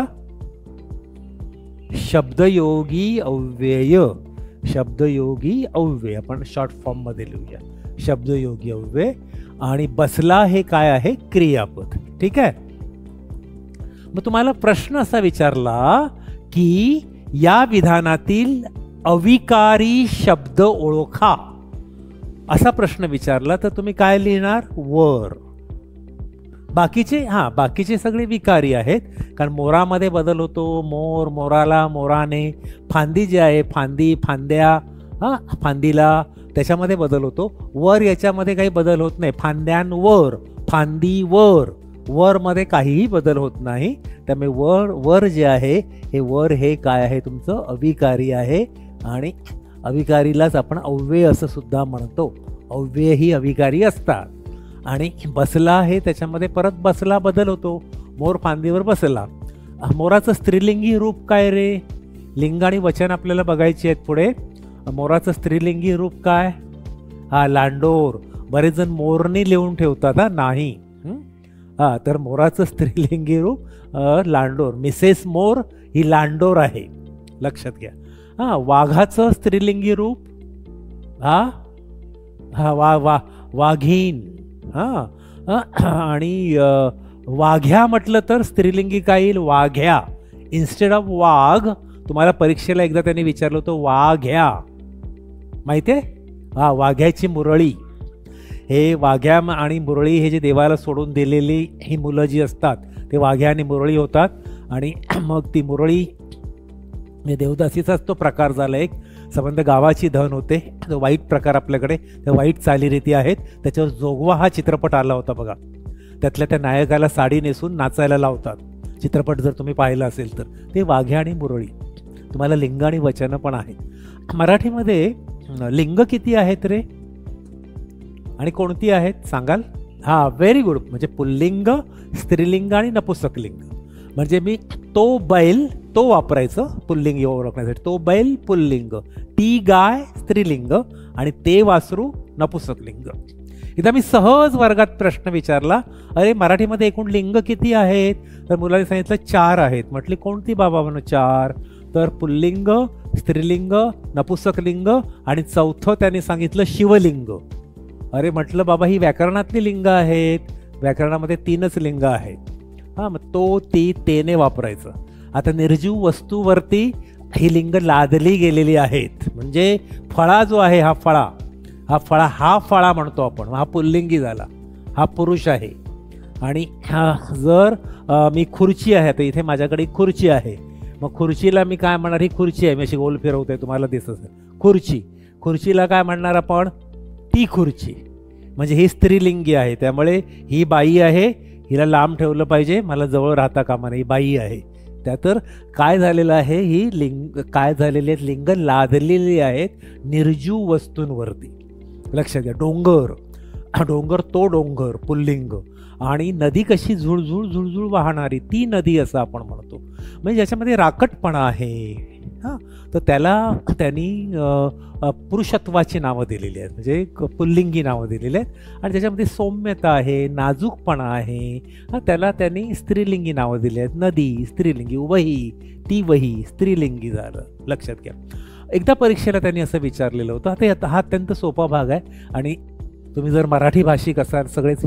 शब्दयोगी अव्यय. शब्दयोगी अव्यय आपण शॉर्ट फॉर्म मध्ये लिहूया. शब्दयोगी अव्यय. आणि बसला हे काय आहे? क्रियापद. ठीक आहे. मग तुम्हाला प्रश्न असा विचारला की या विधानातील अविकारी शब्द ओळखा, असा प्रश्न विचारला तर तुम्ही काय लिहिणार? वर. बाकीचे सगळे विकारी आहेत. कारण मोरामध्ये बदल होतो. मोर, मोराला, मोराने. फांदी जी आहे, फांदी, फांद्या, फांदीला, त्याच्यामध्ये बदल होतो. वर याच्यामध्ये काही बदल होत नाही. फांद्यांवर, फांदीवर, वर मध्ये काहीही बदल होत नाही. त्यामुळे वर जे आहे हे वर हे काय आहे तुमचं अविकारी आहे आणि अविकारीलाच आपण अव्यय असं सुद्धा म्हणतो. अव्यय ही अविकारी असतात. आणि बसला हे त्याच्यामध्ये परत बसला बदल होतो. मोर फांदीवर बसला. मोराचं स्त्रीलिंगी रूप काय रे? लिंग आणि वचन आपल्याला बघायची आहेत पुढे. मोराचं स्त्रीलिंगी रूप काय? हा लांडोर. बरेच जण मोरनी लिहून ठेवतात. हा नाही. तर मोराचं स्त्रीलिंगी रूप लांडोर. मिसेस मोर ही लांडोर आहे, लक्षात घ्या. वाघाचं स्त्रीलिंगी रूप वाघीन. आणि वाघ्या म्हटलं तर स्त्रीलिंगी काय येईल? वाघ्या. इन्स्टेड ऑफ वाघ तुम्हाला परीक्षेला एकदा त्यांनी विचारलं होतं वाघ्या, माहितीये? वाघ्याची मुरळी. हे वाघ्या आणि मुरळी हे जे देवाला सोडून दिलेली ही मुलं जी असतात ते वाघ्या आणि मुरळी होतात. आणि मग ती मुरळी देवदासीचाच तो प्रकार झाला एक. संबंध गावाची धन होते, वाईट प्रकार आपल्याकडे, त्या वाईट चालीरीती आहेत. त्याच्यावर जोगवा हा चित्रपट आला होता बघा. त्यातल्या त्या नायकाला साडी नेसून नाचायला लावतात. चित्रपट जर तुम्ही पाहिला असेल तर ते वाघ्या आणि मुरळी. तुम्हाला लिंग आणि वचन पण आहेत. मराठीमध्ये लिंग किती आहेत रे आणि कोणती आहेत सांगाल? Very good. म्हणजे पुल्लिंग, स्त्रीलिंग आणि नपुसकलिंग. म्हणजे मी तो बैल तो वापरायचं पुल्लिंग ओळखण्यासाठी. तो बैल पुल्लिंग, ती गाय स्त्रीलिंग आणि ते वासरू नपुसकलिंग. एकदा मी सहज वर्गात प्रश्न विचारला, अरे मराठीमध्ये एकूण लिंग किती आहेत? तर मुलांनी सांगितलं 4 आहेत. म्हटली कोणती बाबा म्हणून 4? तर पुल्लिंग, स्त्रीलिंग, नपुसकलिंग आणि चौथं त्याने सांगितलं शिवलिंग. अरे म्हटलं बाबा ही व्याकरणातली लिंग आहेत. व्याकरणामध्ये 3च लिंग आहेत. मग तो, ती, तेने वापरायचं. आता निर्जीव वस्तूवरती ही लिंग लादली गेलेली आहेत. म्हणजे फळा जो आहे हा फळा म्हणतो आपण. हा पुल्लिंगी झाला, हा पुरुष आहे. आणि जर मी खुर्ची आहे, तर इथे माझ्याकडे खुर्ची आहे. मग खुर्चीला मी काय म्हणणार? ही खुर्ची आहे. मी अशी गोल फिरवते, तुम्हाला दिसत असेल खुर्ची. खुर्चीला काय म्हणणार आपण? ती खुर्ची. म्हणजे ही स्त्रीलिंगी आहे. त्यामुळे ही बाई आहे, हिला लांब ठेवलं पाहिजे, मला जवळ राहता कामा नये. ही बाई आहे. त्या तर काय झालेलं आहे, ही लिंग काय झालेली आहेत? लिंग लादलेली आहेत निर्जीव वस्तूंवरती. लक्षात घ्या. डोंगर तो डोंगर पुल्लिंग. आणि नदी कशी झुळझुळ वाहणारी ती नदी असं आपण म्हणतो. म्हणजे ज्याच्यामध्ये राकटपणा आहे, तर त्याला त्यांनी पुरुषत्वाची नावं दिलेली आहेत. म्हणजे पुल्लिंगी नावं दिलेली आहेत. आणि त्याच्यामध्ये सौम्यता आहे, नाजूकपणा आहे, त्याला त्यांनी स्त्रीलिंगी नावं दिली आहेत. नदी स्त्रीलिंगी, वही ती वही स्त्रीलिंगी झालं. लक्षात घ्या. एकदा परीक्षेला त्यांनी असं विचारलेलं होतं. आता हा अत्यंत सोपा भाग आहे. आणि तुम्ही जर मराठी भाषिक असाल, सगळेच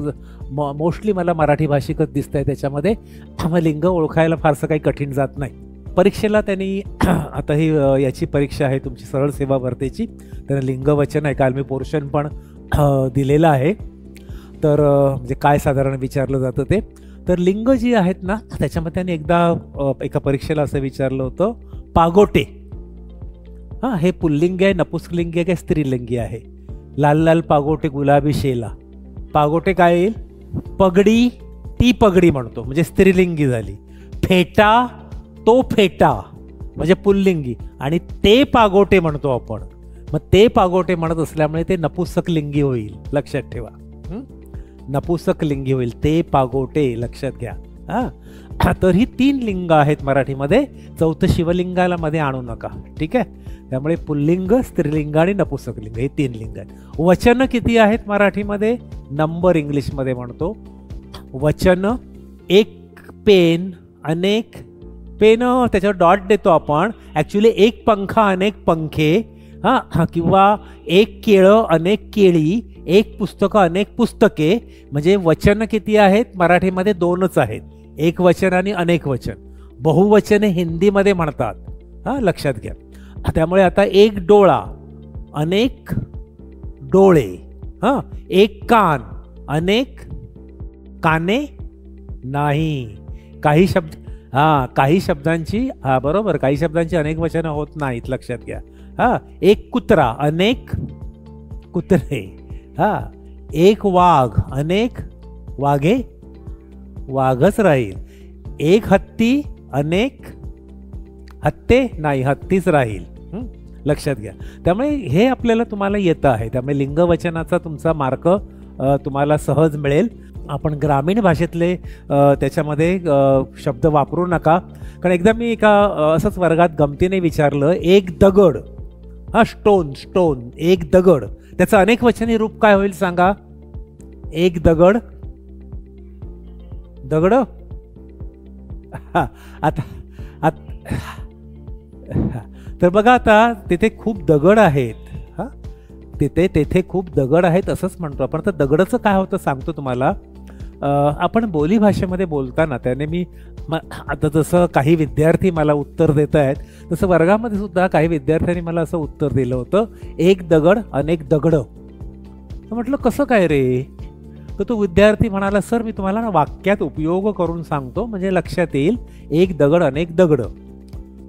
मोस्टली मला मराठी भाषिकच दिसत आहे त्याच्यामध्ये, लिंग ओळखायला फारसं काही कठीण जात नाही. परीक्षेला त्यांनी आता ही याची परीक्षा आहे तुमची सरळ सेवा भरतीची. त्यांना लिंग वचन आहे. काल मी पोर्शन पण दिलेलं आहे. तर म्हणजे काय साधारण विचारलं जातं ते. तर लिंग जी आहेत ना, त्याच्यामध्ये त्यांनी एकदा एका परीक्षेला असं विचारलं होतं, पागोटे हे पुल्लिंग आहे, नपुसकलिंगी आहे, स्त्रीलिंगी आहे? लाल लाल पागोटे गुलाबी शेला. पागोटे काय येईल? पगडी, ती पगडी म्हणतो, म्हणजे स्त्रीलिंगी झाली. फेटा, तो फेटा म्हणजे पुल्लिंगी. आणि ते पागोटे म्हणतो आपण. मग ते पागोटे म्हणत असल्यामुळे ते नपुसकलिंगी होईल. लक्षात ठेवा. नपुसकलिंगी होईल ते पागोटे. लक्षात घ्या. तर ही 3 लिंग आहेत मराठीमध्ये. चौथं शिवलिंगाला मध्ये आणू नका, ठीक आहे? त्यामुळे पुल्लिंग, स्त्रीलिंग आणि नपुसकलिंग हे 3 लिंग आहेत. वचन किती आहेत मराठीमध्ये? नंबर इंग्लिशमध्ये म्हणतो. वचन एक पेन, अनेक पेन, त्याच्यावर डॉट देतो आपण. ॲक्च्युली एक पंखा अनेक पंखे, किंवा एक केळं अनेक केळी, एक पुस्तकं अनेक पुस्तके. म्हणजे वचन किती आहेत मराठीमध्ये? 2च आहेत. एक वचन आणि अनेक वचन. बहुवचने हिंदीमध्ये म्हणतात. लक्षात घ्या. त्यामुळे आता एक डोळा अनेक डोळे, एक कान अनेक काने नाही. काही शब्दांची बरोबर, काही शब्दांची अनेक वचनं होत नाहीत. लक्षात घ्या. एक कुत्रा अनेक कुत्रे. एक वाघ अनेक वाघे. वाघच राहील. एक हत्ती अनेक हत्ते नाही, हत्तीच राहील. लक्षात घ्या. त्यामुळे हे आपल्याला तुम्हाला येतं आहे. त्यामुळे लिंगवचनाचा तुमचा मार्क तुम्हाला सहज मिळेल. आपण ग्रामीण भाषेतले त्याच्यामध्ये शब्द वापरू नका. कारण एकदा मी एका असंच वर्गात गमतीने विचारलं, एक दगड, हा स्टोन, स्टोन, एक दगड, त्याचं अनेक वचनी रूप काय होईल सांगा? एक दगड, दगड. आता तर बघा, आता तिथे खूप दगड आहेत. हा तेथे खूप दगड आहेत असंच म्हणतो आपण. तर दगडाचं काय होतं सांगतो तुम्हाला. आपण बोली भाषेमध्ये बोलताना त्याने मी आता जसं काही विद्यार्थी मला उत्तर देत आहेत तसं वर्गामध्ये सुद्धा काही विद्यार्थ्यांनी मला असं उत्तर दिलं होतं, एक दगड अनेक दगड. म्हटलं कसं काय रे? तर तो विद्यार्थी म्हणाला, सर मी तुम्हाला ना वाक्यात उपयोग करून सांगतो म्हणजे लक्षात येईल. एक दगड अनेक दगड.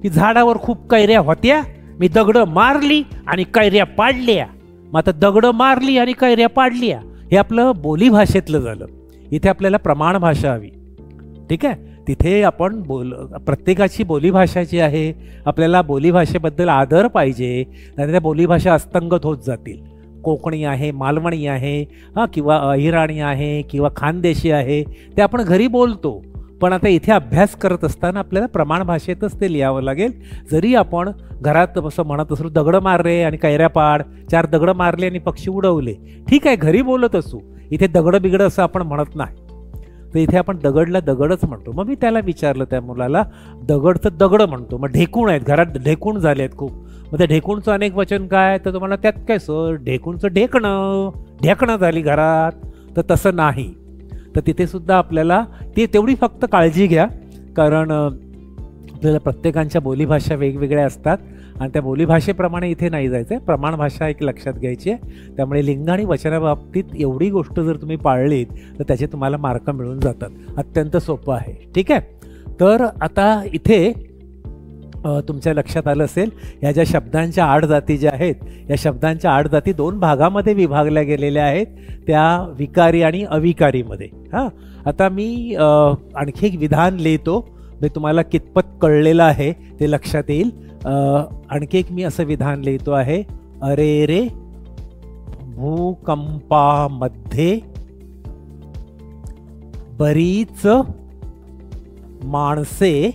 की झाडावर खूप कैऱ्या होत्या, मी दगड मारली आणि कैऱ्या पाडल्या. मग आता दगड मारली आणि कैऱ्या पाडल्या हे आपलं बोली भाषेतलं झालं. इथे आपल्याला प्रमाण भाषा हवी. ठीक आहे. तिथे आपण प्रत्येकाची बोलीभाषा जी आहे, आपल्याला बोलीभाषेबद्दल आदर पाहिजे. आणि त्या बोलीभाषा अस्तंगत होत जातील. कोकणी आहे, मालवणी आहे, किंवा अहिराणी आहे, किंवा खानदेशी आहे, ते आपण घरी बोलतो. पण आता इथे अभ्यास करत असताना आपल्याला प्रमाण भाषेतच ते लिहावं लागेल. जरी आपण घरात असं म्हणत असू, दगड मारले आणि कैऱ्या पाड, 4 दगड मारले आणि पक्षी उडवले, ठीक आहे, घरी बोलत असू. इथे दगड बिगड असं आपण म्हणत नाही. तर इथे आपण दगडला दगडच म्हणतो. मग मी त्याला विचारलं, त्या मुलाला, दगडचं दगड म्हणतो, मग ढेकूण आहेत घरात, ढेकूण झाले आहेत खूप, मग त्या ढेकूणचं अनेक वचन काय? तर तुम्हाला त्यात काय सर, ढेकूणचं ढेकणं, ढेकणं झाली घरात. तर तसं नाही. तर तिथे सुद्धा आपल्याला तेवढी फक्त काळजी घ्या. कारण आपल्याला प्रत्येकांच्या बोलीभाषा वेगवेगळ्या असतात आणि त्या बोलीभाषेप्रमाणे इथे नाही जायचं आहे. प्रमाण भाषा एक लक्षात घ्यायची आहे. त्यामुळे लिंग आणि वचनाबाबतीत एवढी गोष्ट जर तुम्ही पाळलीत तर त्याचे तुम्हाला मार्क मिळून जातात. अत्यंत सोपं आहे. ठीक आहे. तर आता इथे तुमच्या लक्षात आलं असेल, ह्या ज्या शब्दांच्या 8 जाती ज्या आहेत, या शब्दांच्या 8 जाती 2 भागामध्ये विभागल्या गेलेल्या आहेत, त्या विकारी आणि अविकारीमध्ये. आता मी आणखी एक विधान लिहितो, मी तुम्हाला कितपत कळलेलं आहे ते लक्षात येईल. आणखी एक मी असं विधान लिहितो आहे, अरे रे भूकंपामध्ये बरीच माणसे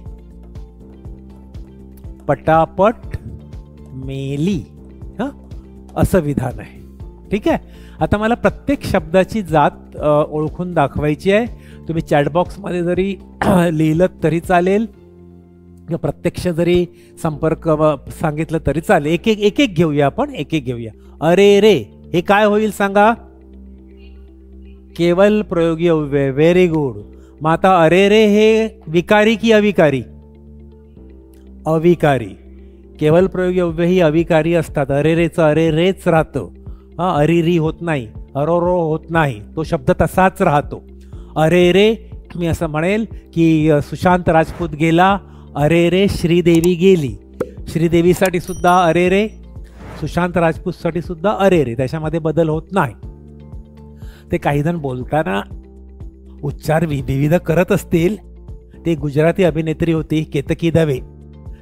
पटापट मेली. असं विधान आहे. ठीक आहे. आता मला प्रत्येक शब्दाची जात ओळखून दाखवायची आहे. तुम्ही चॅटबॉक्समध्ये जरी लिहिलं तरी चालेल किंवा प्रत्यक्ष जरी संपर्क सांगितलं तरी चालेल. एक एक घेऊया आपण, एक एक घेऊया. अरे रे हे काय होईल सांगा? केवल प्रयोगी अव्यय. Very good. मग आता अरे रे हे विकारी की अविकारी? अविकारी. केवल प्रयोगी अव्यय ही अविकारी असतात. अरे रेचं अरे रेच राहतं. अरिरी होत नाही, अरोरो होत नाही, तो शब्द तसाच राहतो. अरे रे मी असं म्हणेल की सुशांत राजपूत गेला, अरे रे श्रीदेवी गेली. श्रीदेवीसाठी सुद्धा अरे रे, सुशांत राजपूतसाठी सुद्धा अरे रे, त्याच्यामध्ये बदल होत नाही. ते काही जण बोलताना उच्चार विविध करत असतील. ते गुजराती अभिनेत्री होती केतकी दवे,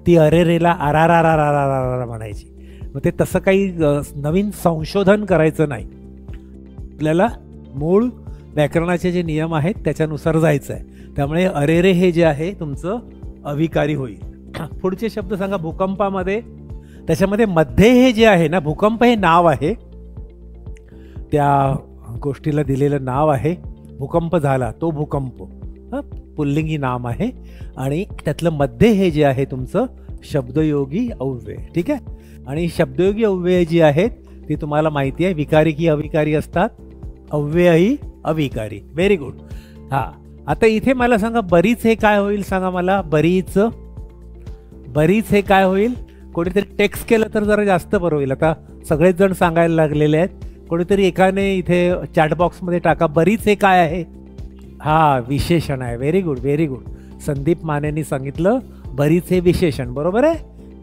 ती अरे रेला आरारारारारारा म्हणायची. मग ते तसं काही नवीन संशोधन करायचं नाही. आपल्याला मूळ व्याकरणाचे जे नियम आहेत त्याच्यानुसार जायचं आहे. त्यामुळे अरे रे हे जे आहे तुमचं अविकारी होईल. पुढचे शब्द सांगा. भूकंपामध्ये, त्याच्यामध्ये मध्ये हे जे आहे ना, भूकंप हे नाव आहे, त्या गोष्टीला दिलेलं नाव आहे. भूकंप झाला तो भूकंप, पुल्लिंगी नाम आहे. आणि त्यातलं मध्ये हे जे आहे तुमचं शब्दयोगी अव्यय. ठीक आहे. आणि शब्दयोगी अव्यय जी आहेत ती तुम्हाला माहिती आहे, विकारी की अविकारी असतात, अव्ययही अविकारी. Very good. आता इथे मला सांगा, बरीच हे काय होईल सांगा मला? बरीच, बरीच हे काय होईल? कोणीतरी टेक्स्ट केलं तर जरा जास्त बरं होईल. आता सगळेच जण सांगायला लागलेले आहेत. कोणीतरी एकाने इथे चॅटबॉक्समध्ये टाका, बरीच हे काय आहे? विशेषण आहे. Very good, very good. Sandeep मानेंनी सांगितलं बरीच हे विशेषण. बरोबर आहे,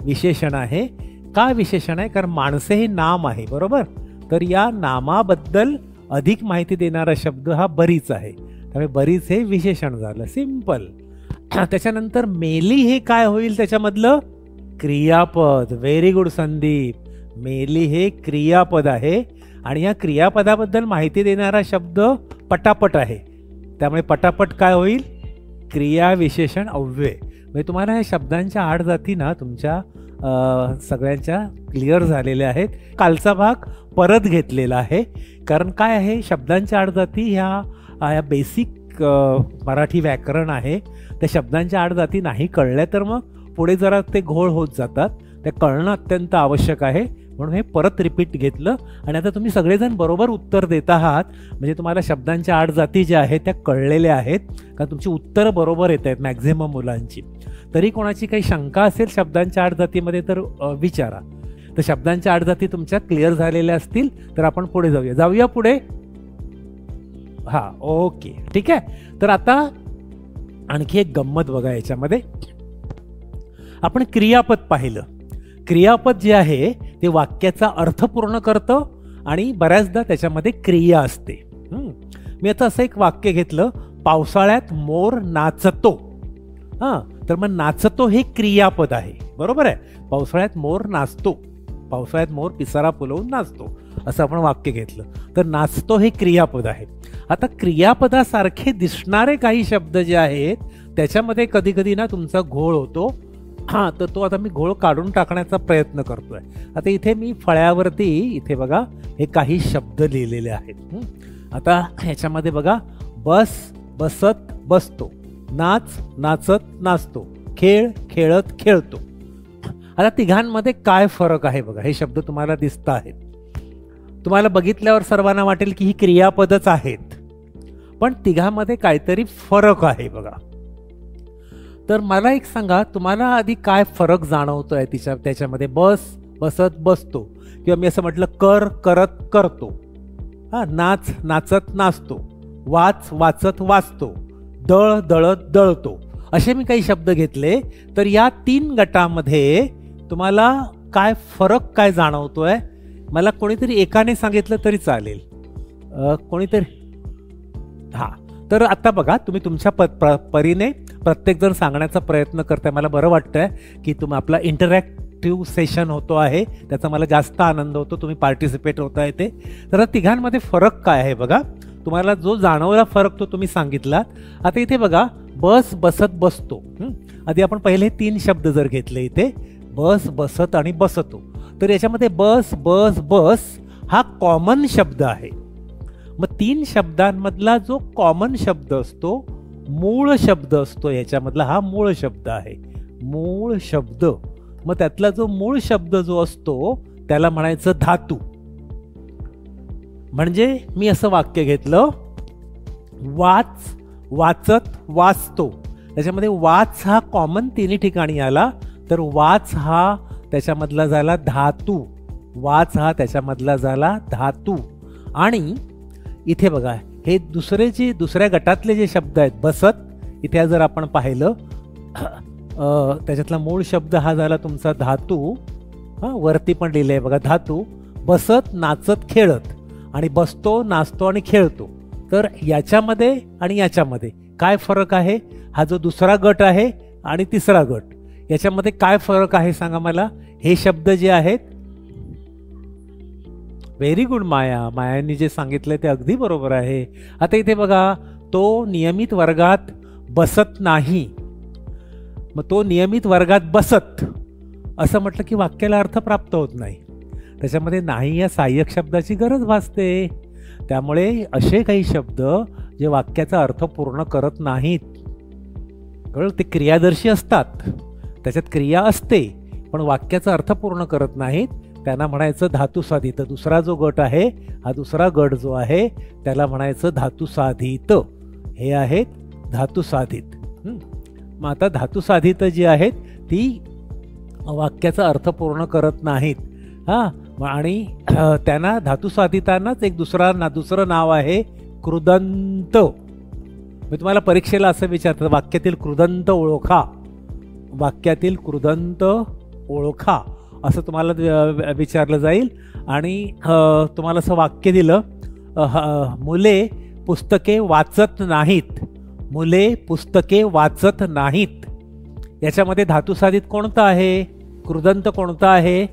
विशेषण आहे. का विशेषण आहे? कारण माणसे हे नाम आहे. बरोबर. तर या नामाबद्दल अधिक माहिती देणारा शब्द हा बरीच आहे. त्यामुळे बरीच हे विशेषण झालं, सिंपल. त्याच्यानंतर मेली हे काय होईल त्याच्यामधलं? क्रियापद. Very good Sandeep. मेली हे क्रियापद आहे आणि या क्रियापदाबद्दल माहिती देणारा शब्द पटापट आहे. त्यामुळे पटापट काय होईल? क्रिया विशेषण अव्यय. म्हणजे तुम्हाला या शब्दांच्या 8 जाती ना तुमच्या सगळ्यांच्या क्लिअर झालेल्या आहेत. कालचा भाग परत घेतलेला आहे, कारण काय आहे, शब्दांच्या 8 जाती ह्या बेसिक मराठी व्याकरण आहे. त्या शब्दांच्या 8 जाती नाही कळल्या तर मग पुढे जरा ते घोळ होत जातात. ते कळणं अत्यंत आवश्यक आहे, म्हणून हे परत रिपीट घेतलं. आणि आता तुम्ही सगळेजण बरोबर उत्तर देत आहात, म्हणजे तुम्हाला शब्दांच्या 8 जाती ज्या आहेत त्या कळलेल्या आहेत, कारण तुमची उत्तरं बरोबर येत आहेत मॅक्झिमम मुलांची. तरी कोणाची काही शंका असेल शब्दांच्या 8 जातीमध्ये तर विचारा. तर शब्दांच्या 8 जाती तुमच्या क्लिअर झालेल्या असतील तर आपण पुढे जाऊया पुढे. हां, ओके, ठीक आहे. तर आता आणखी एक गंमत बघा याच्यामध्ये. आपण क्रियापद पाहिलं. क्रियापद जे आहे ते वाक्याचा अर्थ पूर्ण करतं आणि बऱ्याचदा त्याच्यामध्ये क्रिया असते. मी आता असं एक वाक्य घेतलं, पावसाळ्यात मोर नाचतो. हां, तर मग नाचतो हे क्रियापद आहे, बरोबर आहे. पावसाळ्यात मोर नाचतो, पावसाळ्यात मोर पिसारा फुलवून नाचतो, असं आपण वाक्य घेतलं. तर नाचतो हे क्रियापद आहे. आता क्रियापदासारखे दिसणारे काही शब्द जे आहेत त्याच्यामध्ये कधी कधी ना तुमचा घोळ होतो. हां, तर तो आता मी घोळ काढून टाकण्याचा प्रयत्न करतोय. आता इथे मी फळ्यावरती इथे बघा हे काही शब्द लिहिलेले आहेत. आता ह्याच्यामध्ये बघा, बस बसत बसतो, नाच नाचत नाचतो, खेळ खेळत खेळतो. आता तिघांमध्ये काय फरक आहे बघा. हे शब्द तुम्हाला दिसत आहेत. तुम्हाला बघितल्यावर सर्वांना वाटेल की ही क्रियापदच आहेत, पण तिघांमध्ये काहीतरी फरक आहे बघा. तर मला एक सांगा, तुम्हाला आधी काय फरक जाणवतोय त्याच्यामध्ये? बस बसत बसतो, किंवा मी असं म्हटलं कर करत करतो, हा, नाच नाचत नाचतो, वाच वाचत वाचतो, दळ दळत दळतो, असे मी काही शब्द घेतले. तर या 3 गटामध्ये तुम्हाला काय फरक काय जाणवतोय? मला कोणीतरी एकाने सांगितलं तरी चालेल. कोणीतरी? हां, तर आता बघा, तुम्ही तुमच्या परीने प्रत्येकजण सांगण्याचा प्रयत्न करताय. मला बरं वाटतंय की आपला इंटरॅक्टिव्ह सेशन होतो आहे, त्याचा मला जास्त आनंद होतो. तुम्ही पार्टिसिपेट होताय ते. तर तिघांमध्ये फरक काय आहे बघा. तुम्हाला जो जाणवला फरक तो तुम्ही सांगितलात. आता इथे बघा, बस बसत बसतो. आधी आपण पहिले 3 शब्द जर घेतले इथे, बस बसत आणि बसतो, तर याच्यामध्ये बस बस बस हा कॉमन शब्द आहे. मग 3 शब्दांमधला जो कॉमन शब्द असतो, मूळ शब्द असतो, याच्यामधला हा मूळ शब्द आहे. मूळ शब्द. मग त्यातला जो मूळ शब्द जो असतो त्याला म्हणायचं धातू. म्हणजे मी असं वाक्य घेतलं, वाच वाचत वाचतो. त्याच्यामध्ये वाच हा कॉमन 3 ठिकाणी आला, तर वाच हा त्याच्यामधला झाला धातू. वाच हा त्याच्यामधला झाला धातू. आणि इथे बघा, हे दुसऱ्या गटातले जे शब्द आहेत, बसत, इथे जर आपण पाहिलं त्याच्यातला मूळ शब्द हा झाला तुमचा धातू. हा, वरती पण लिहिलंय बघा धातू. बसत नाचत खेळत, आणि बसतो नाचतो आणि खेळतो. तर याच्यामध्ये आणि याच्यामध्ये काय फरक आहे? हा जो दुसरा गट आहे आणि तिसरा गट, याच्यामध्ये काय फरक आहे सांगा मला. हे शब्द जे आहेत, व्हेरी गुड माया, मायाने जे सांगितलंय ते अगदी बरोबर आहे. आता इथे बघा, तो नियमित वर्गात बसत नाही. मग तो नियमित वर्गात बसत असं म्हटलं की वाक्याला अर्थ प्राप्त होत नाही. त्याच्यामध्ये नाही या सहाय्यक शब्दाची गरज भासते. त्यामुळे असे काही शब्द जे वाक्याचा अर्थ पूर्ण करत नाहीत, कळलं, ते क्रियादर्शी असतात, त्याच्यात क्रिया असते पण वाक्याचा अर्थ पूर्ण करत नाहीत, त्यांना म्हणायचं धातुसाधित. दुसरा जो गट आहे, हा दुसरा गट जो आहे त्याला म्हणायचं धातुसाधित. हे आहेत धातुसाधित. मग आता धातुसाधित जी आहेत ती वाक्याचा अर्थ पूर्ण करत नाहीत. हां, आणि त्यांना धातुसाधितांनाच एक दुसरं नाव आहे कृदंत. मी तुम्हाला परीक्षेला असं विचारतात, वाक्यातील कृदंत ओळखा, वाक्यातील कृदंत ओळखा असं तुम्हाला विचारलं जाईल. आणि तुम्हाला असं वाक्य दिलं, मुले पुस्तके वाचत नाहीत. मुले पुस्तके वाचत नाहीत. याच्यामध्ये धातुसाधित कोणता आहे? कृदंत कोणता आहे?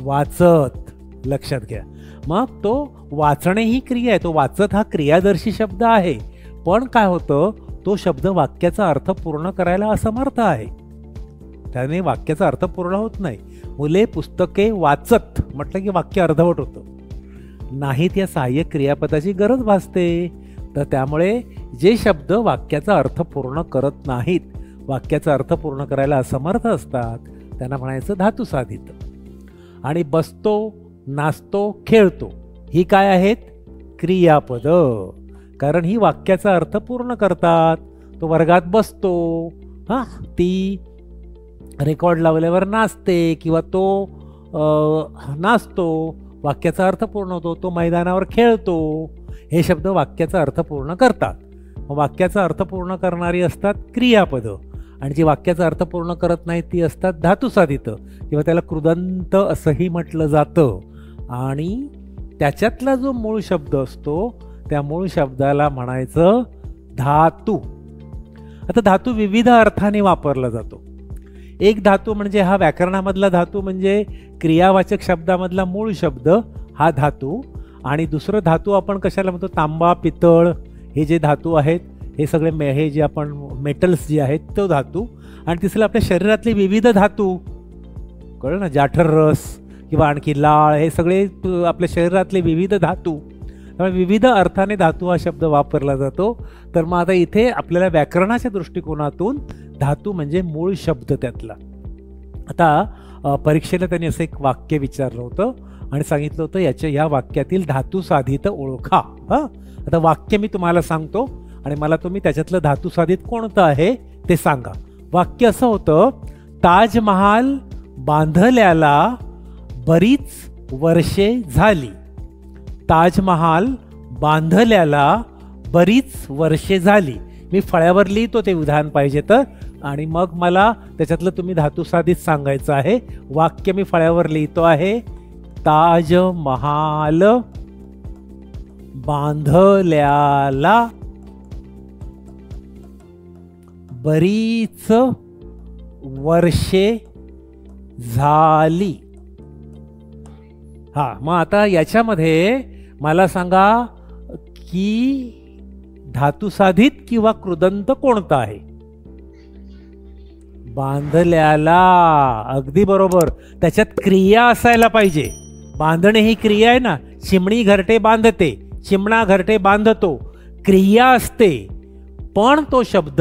वाचत. लक्षात घ्या. मग तो वाचणे ही क्रिया आहे. तो वाचत हा क्रियादर्शी शब्द आहे. पण काय होतं, तो शब्द वाक्याचा अर्थ पूर्ण करायला असमर्थ आहे. त्याने वाक्याचा अर्थ पूर्ण होत नाही. मुले पुस्तके वाचत म्हटलं की वाक्य अर्धवट होतं. नाहीत या सहाय्यक क्रियापदाची गरज भासते. तर त्यामुळे जे शब्द वाक्याचा अर्थ पूर्ण करत नाहीत, वाक्याचा अर्थ पूर्ण करायला असमर्थ असतात, त्यांना म्हणायचं धातुसाधित. आणि बसतो, नाचतो, खेळतो ही काय आहेत? क्रियापद. कारण ही वाक्याचा अर्थ पूर्ण करतात. तो वर्गात बसतो, ती रेकॉर्ड लावल्यावर नाचते किंवा तो नाचतो, वाक्याचा अर्थ पूर्ण होतो. तो मैदानावर खेळतो, हे शब्द वाक्याचा अर्थ पूर्ण करतात. वाक्याचा अर्थ पूर्ण करणारी असतात क्रियापद, आणि जी वाक्याचा अर्थ पूर्ण करत नाहीत ती असतात धातुसाधित किंवा त्याला कृदंत असंही म्हटलं जातं. आणि त्याच्यातला जो मूळ शब्द असतो त्या मूळ शब्दाला म्हणायचं धातू. आता धातू विविध अर्थाने वापरला जातो. एक धातू म्हणजे हा व्याकरणामधला धातू म्हणजे क्रियावाचक शब्दामधला मूळ शब्द हा धातू. आणि दुसरं धातू आपण कशाला म्हणतो? तांबा, पितळ हे जे धातू आहेत हे सगळे हे जे आपण मेटल्स जे आहेत तो धातू. आणि तिसरं आपल्या शरीरातले विविध धातू, कळलं ना, जाठर रस किंवा आणखी लाळ, हे सगळे आपल्या शरीरातले विविध धातू. त्यामुळे विविध अर्थाने धातू हा शब्द वापरला जातो. तर मग आता इथे आपल्याला व्याकरणाच्या दृष्टिकोनातून धातू म्हणजे मूळ शब्द त्यातला. आता परीक्षेला त्यांनी असं एक वाक्य विचारलं होतं आणि सांगितलं होतं या वाक्यातील धातुसाधित ओळखा. आता वाक्य मी तुम्हाला सांगतो आणि मला तुम्ही त्याच्यातलं धातुसाधित कोणतं आहे ते सांगा. वाक्य असं होतं, ताजमहाल बांधल्याला बरीच वर्षे झाली. ताजमहाल बांधल्याला बरीच वर्षे झाली. मी फळ्यावर लिहितो ते विधान पाहिजे तर, आणि मग मला त्याच्यातलं तुम्ही धातुसाधित सांगायचं आहे. वाक्य मी फळ्यावर लिहितो आहे. ताजमहाल बांधल्याला बरीच वर्षे झाली. मग आता याच्यामध्ये मला सांगा की धातुसाधित किंवा कृदंत कोणता आहे? बांधल्याला. अगदी बरोबर. त्याच्यात क्रिया असायला पाहिजे. बांधणे ही क्रिया आहे ना. चिमणी घरटे बांधते, चिमणा घरटे बांधतो, क्रिया असते. पण तो शब्द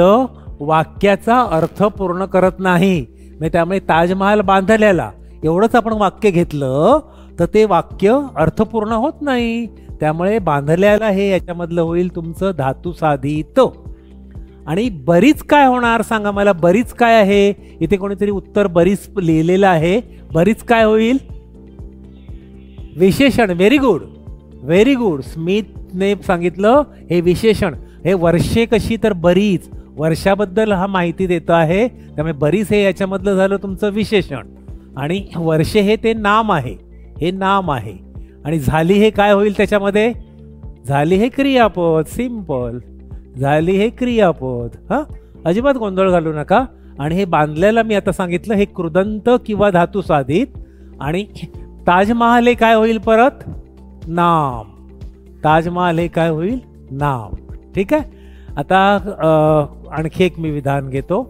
वाक्याचा अर्थ पूर्ण करत नाही. त्यामुळे ताजमहाल बांधल्याला एवढंच आपण वाक्य घेतलं तर ते वाक्य अर्थपूर्ण होत नाही. त्यामुळे बांधल्याला हे याच्यामधलं होईल तुमचं धातुसाधित. आणि बरीच काय होणार सांगा मला? बरीच काय आहे? इथे कोणीतरी उत्तर बरीच लिहिलेलं आहे. बरीच काय होईल? विशेषण. Very good, very good. स्मिथने सांगितलं हे विशेषण. हे वर्षे कशी तर बरीच, वर्षाबद्दल हा माहिती देत आहे. त्यामुळे बरीच हे याच्यामधलं झालं तुमचं विशेषण. आणि वर्षे हे ते नाम आहे, हे नाम आहे. आणि झाली हे काय होईल त्याच्यामध्ये? झाली हे क्रियापद. सिंपल. झाली हे क्रियापद. अजिबात गोंधळ घालू नका. आणि हे बांधल्याला मी आता सांगितलं हे कृदंत किंवा धातुसाधित. आणि ताजमहाल हे काय होईल परत? नाम. ताजमहाल हे काय होईल? नाम. ठीक आहे. आता आणखी एक मी विधान घेतो.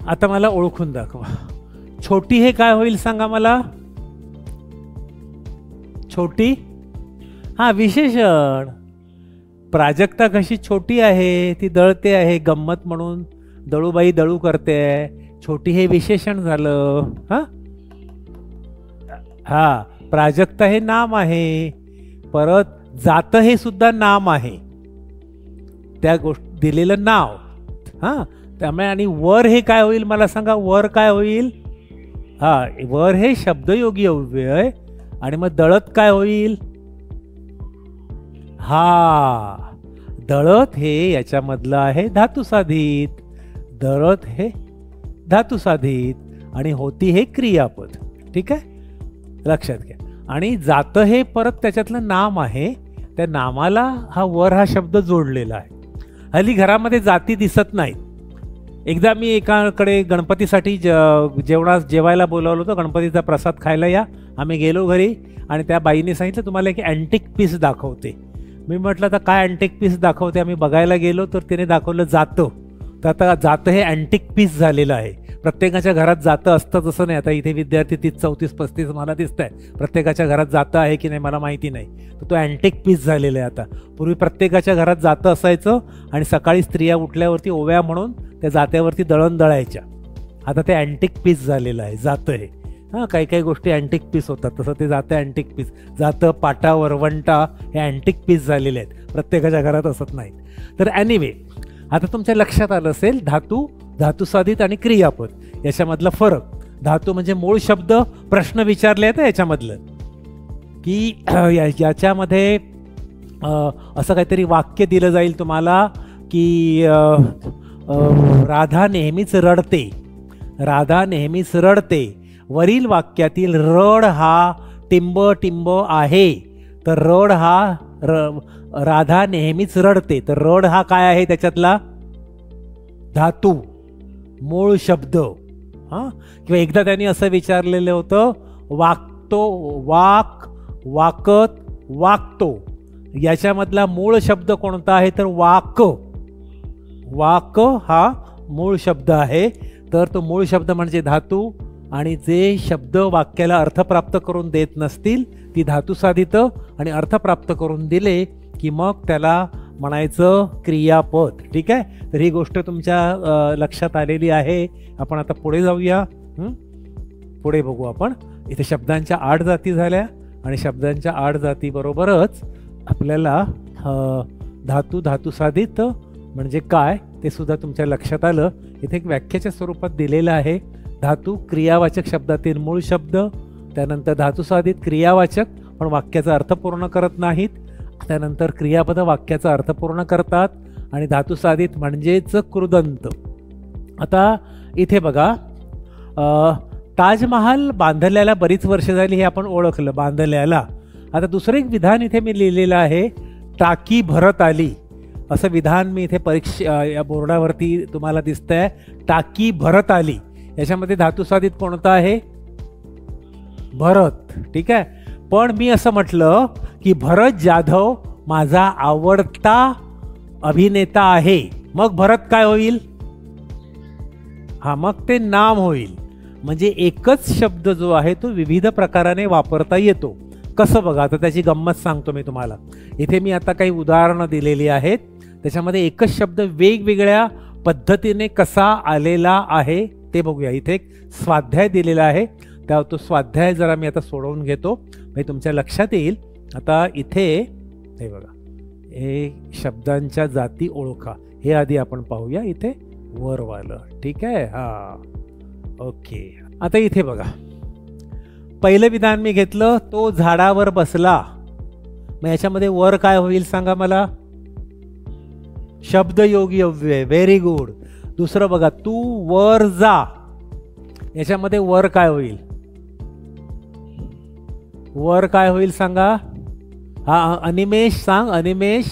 आता मला ओळखून दाखवा. छोटी हे काय होईल सांगा मला? छोटी विशेषण. प्राजक्ता कशी छोटी आहे, ती दळते आहे गंमत म्हणून. दळूबाई दळू करते. छोटी हे विशेषण झालं. प्राजक्ता हे नाम आहे. परत जात हे सुद्धा नाम आहे, त्या गोष्ट दिलेलं नाव. त्यामुळे आणि वर हे काय होईल मला सांगा? वर काय होईल? वर हे शब्दयोगी अव्यय. आणि मग दळत काय होईल? दळत हे याच्यामधलं आहे धातुसाधित, दळत हे धातुसाधित आणि होती हे क्रियापद. ठीक आहे, लक्षात घ्या. आणि जातं हे परत त्याच्यातलं नाम आहे, त्या नामाला हा वर हा शब्द जोडलेला आहे. हल्ली घरामध्ये जाती दिसत नाहीत. एकदा मी एकाकडे गणपतीसाठी जेवायला बोलावलं होतं, गणपतीचा प्रसाद खायला या. आम्ही गेलो घरी आणि त्या बाईने सांगितलं तुम्हाला एक अँटिक पीस दाखवते. मी म्हटलं आता काय अँटिक पीस दाखवते. आम्ही बघायला गेलो तर तिने दाखवलं जातं. तर आता जातं हे अँटिक पीस झालेलं आहे. प्रत्येकाच्या घरात जातं असतं तसं नाही. आता इथे विद्यार्थी 30, 34, 35 मला दिसत आहे. प्रत्येकाच्या घरात जातं आहे की नाही मला माहिती नाही. तर तो अँटिक पीस झालेला आहे आता. पूर्वी प्रत्येकाच्या घरात जातं असायचं आणि सकाळी स्त्रिया उठल्यावरती ओव्या म्हणून त्या जात्यावरती दळण दळायच्या. आता ते अँटिक पीस झालेलं आहे जातं हे. हां, काही काही गोष्टी अँटिक पीस होतात, तसं ते जातं अँटिक पीस. जातं, पाटा, वरवंटा हे अँटिक पीस झालेले आहेत, प्रत्येकाच्या घरात असत नाहीत. तर ॲनिवे आता तुमच्या लक्षात आलं असेल धातू, धातुसाधित आणि क्रियापद याच्यामधला फरक. धातू म्हणजे मूळ शब्द, प्रश्न विचारले आहेत याच्यामधलं की याच्यामध्ये असं काहीतरी वाक्य दिलं जाईल तुम्हाला की राधा नेहमीच रडते, राधा नेहमीच रडते. वरील वाक्यातील रड हा टिंब टिंब आहे, तर रड हा राधा नेहमीच रडते. तर रड हा काय आहे त्याच्यातला धातू, मूळ शब्द. हां, किंवा एकदा त्यांनी असं विचारलेलं होतं वाकतो, वाक, वाकत, वाकतो याच्यामधला मूळ शब्द कोणता आहे तर वाक. वाक हा मूळ शब्द आहे. तर तो मूळ शब्द म्हणजे धातू आणि जे शब्द वाक्याला अर्थ प्राप्त करून देत नसतील ती धातुसाधित आणि अर्थ प्राप्त करून दिले की मग त्याला म्हणायचं क्रियापद. ठीक आहे, तर ही गोष्ट तुमच्या लक्षात आलेली आहे. आपण आता पुढे जाऊया. पुढे बघू आपण. इथे शब्दांच्या 8 जाती झाल्या आणि शब्दांच्या 8 जातीबरोबरच आपल्याला धातू, धातुसाधित म्हणजे काय ते सुद्धा तुमच्या लक्षात आलं. इथे एक व्याख्याच्या स्वरूपात दिलेलं आहे. धातू क्रियावाचक शब्दातील मूळ शब्द, त्यानंतर धातुसाधित क्रियावाचक पण वाक्याचा अर्थ पूर्ण करत नाहीत, त्यानंतर क्रियापद वाक्याचा अर्थ पूर्ण करतात आणि धातुसाधित म्हणजेच कृदंत. आता इथे बघा, ताजमहाल बांधल्याला बरीच वर्ष झाली हे आपण ओळखलं, बांधल्याला. आता दुसरं एक विधान इथे मी लिहिलेलं आहे, टाकी भरत आली असं विधान मी इथे या बोर्डावरती तुम्हाला दिसतंय. टाकी भरत आली याच्यामध्ये धातुसाधित कोणता आहे भरत. ठीक आहे, पण मी असं म्हटलं की भरत जाधव माझा आवडता अभिनेता आहे, मग भरत काय होईल? हा, मग ते नाम होईल. म्हणजे एकच शब्द जो आहे तो विविध प्रकाराने वापरता येतो. कसं बघा, आता त्याची गंमत सांगतो मी तुम्हाला. इथे मी आता काही उदाहरणं दिलेली आहेत, त्याच्यामध्ये एकच शब्द वेगवेगळ्या पद्धतीने कसा आलेला आहे ते बघूया. इथे एक स्वाध्याय दिलेला आहे, त्या तो स्वाध्याय जरा मी आता सोडवून घेतो म्हणजे तुमच्या लक्षात येईल. आता इथे हे बघा, हे शब्दांच्या जाती ओळखा हे आधी आपण पाहूया इथे वरवालं. ठीक आहे, हा ओके. आता इथे बघा, पहिलं विधान मी घेतलं, तो झाडावर बसला. मग याच्यामध्ये वर काय होईल सांगा मला? शब्दयोगी अव्यय. Very good. दुसरं बघा, तू वर जा. याच्यामध्ये वर काय होईल? वर काय होईल सांगा? हा, अनिमेश सांग. अनिमेश,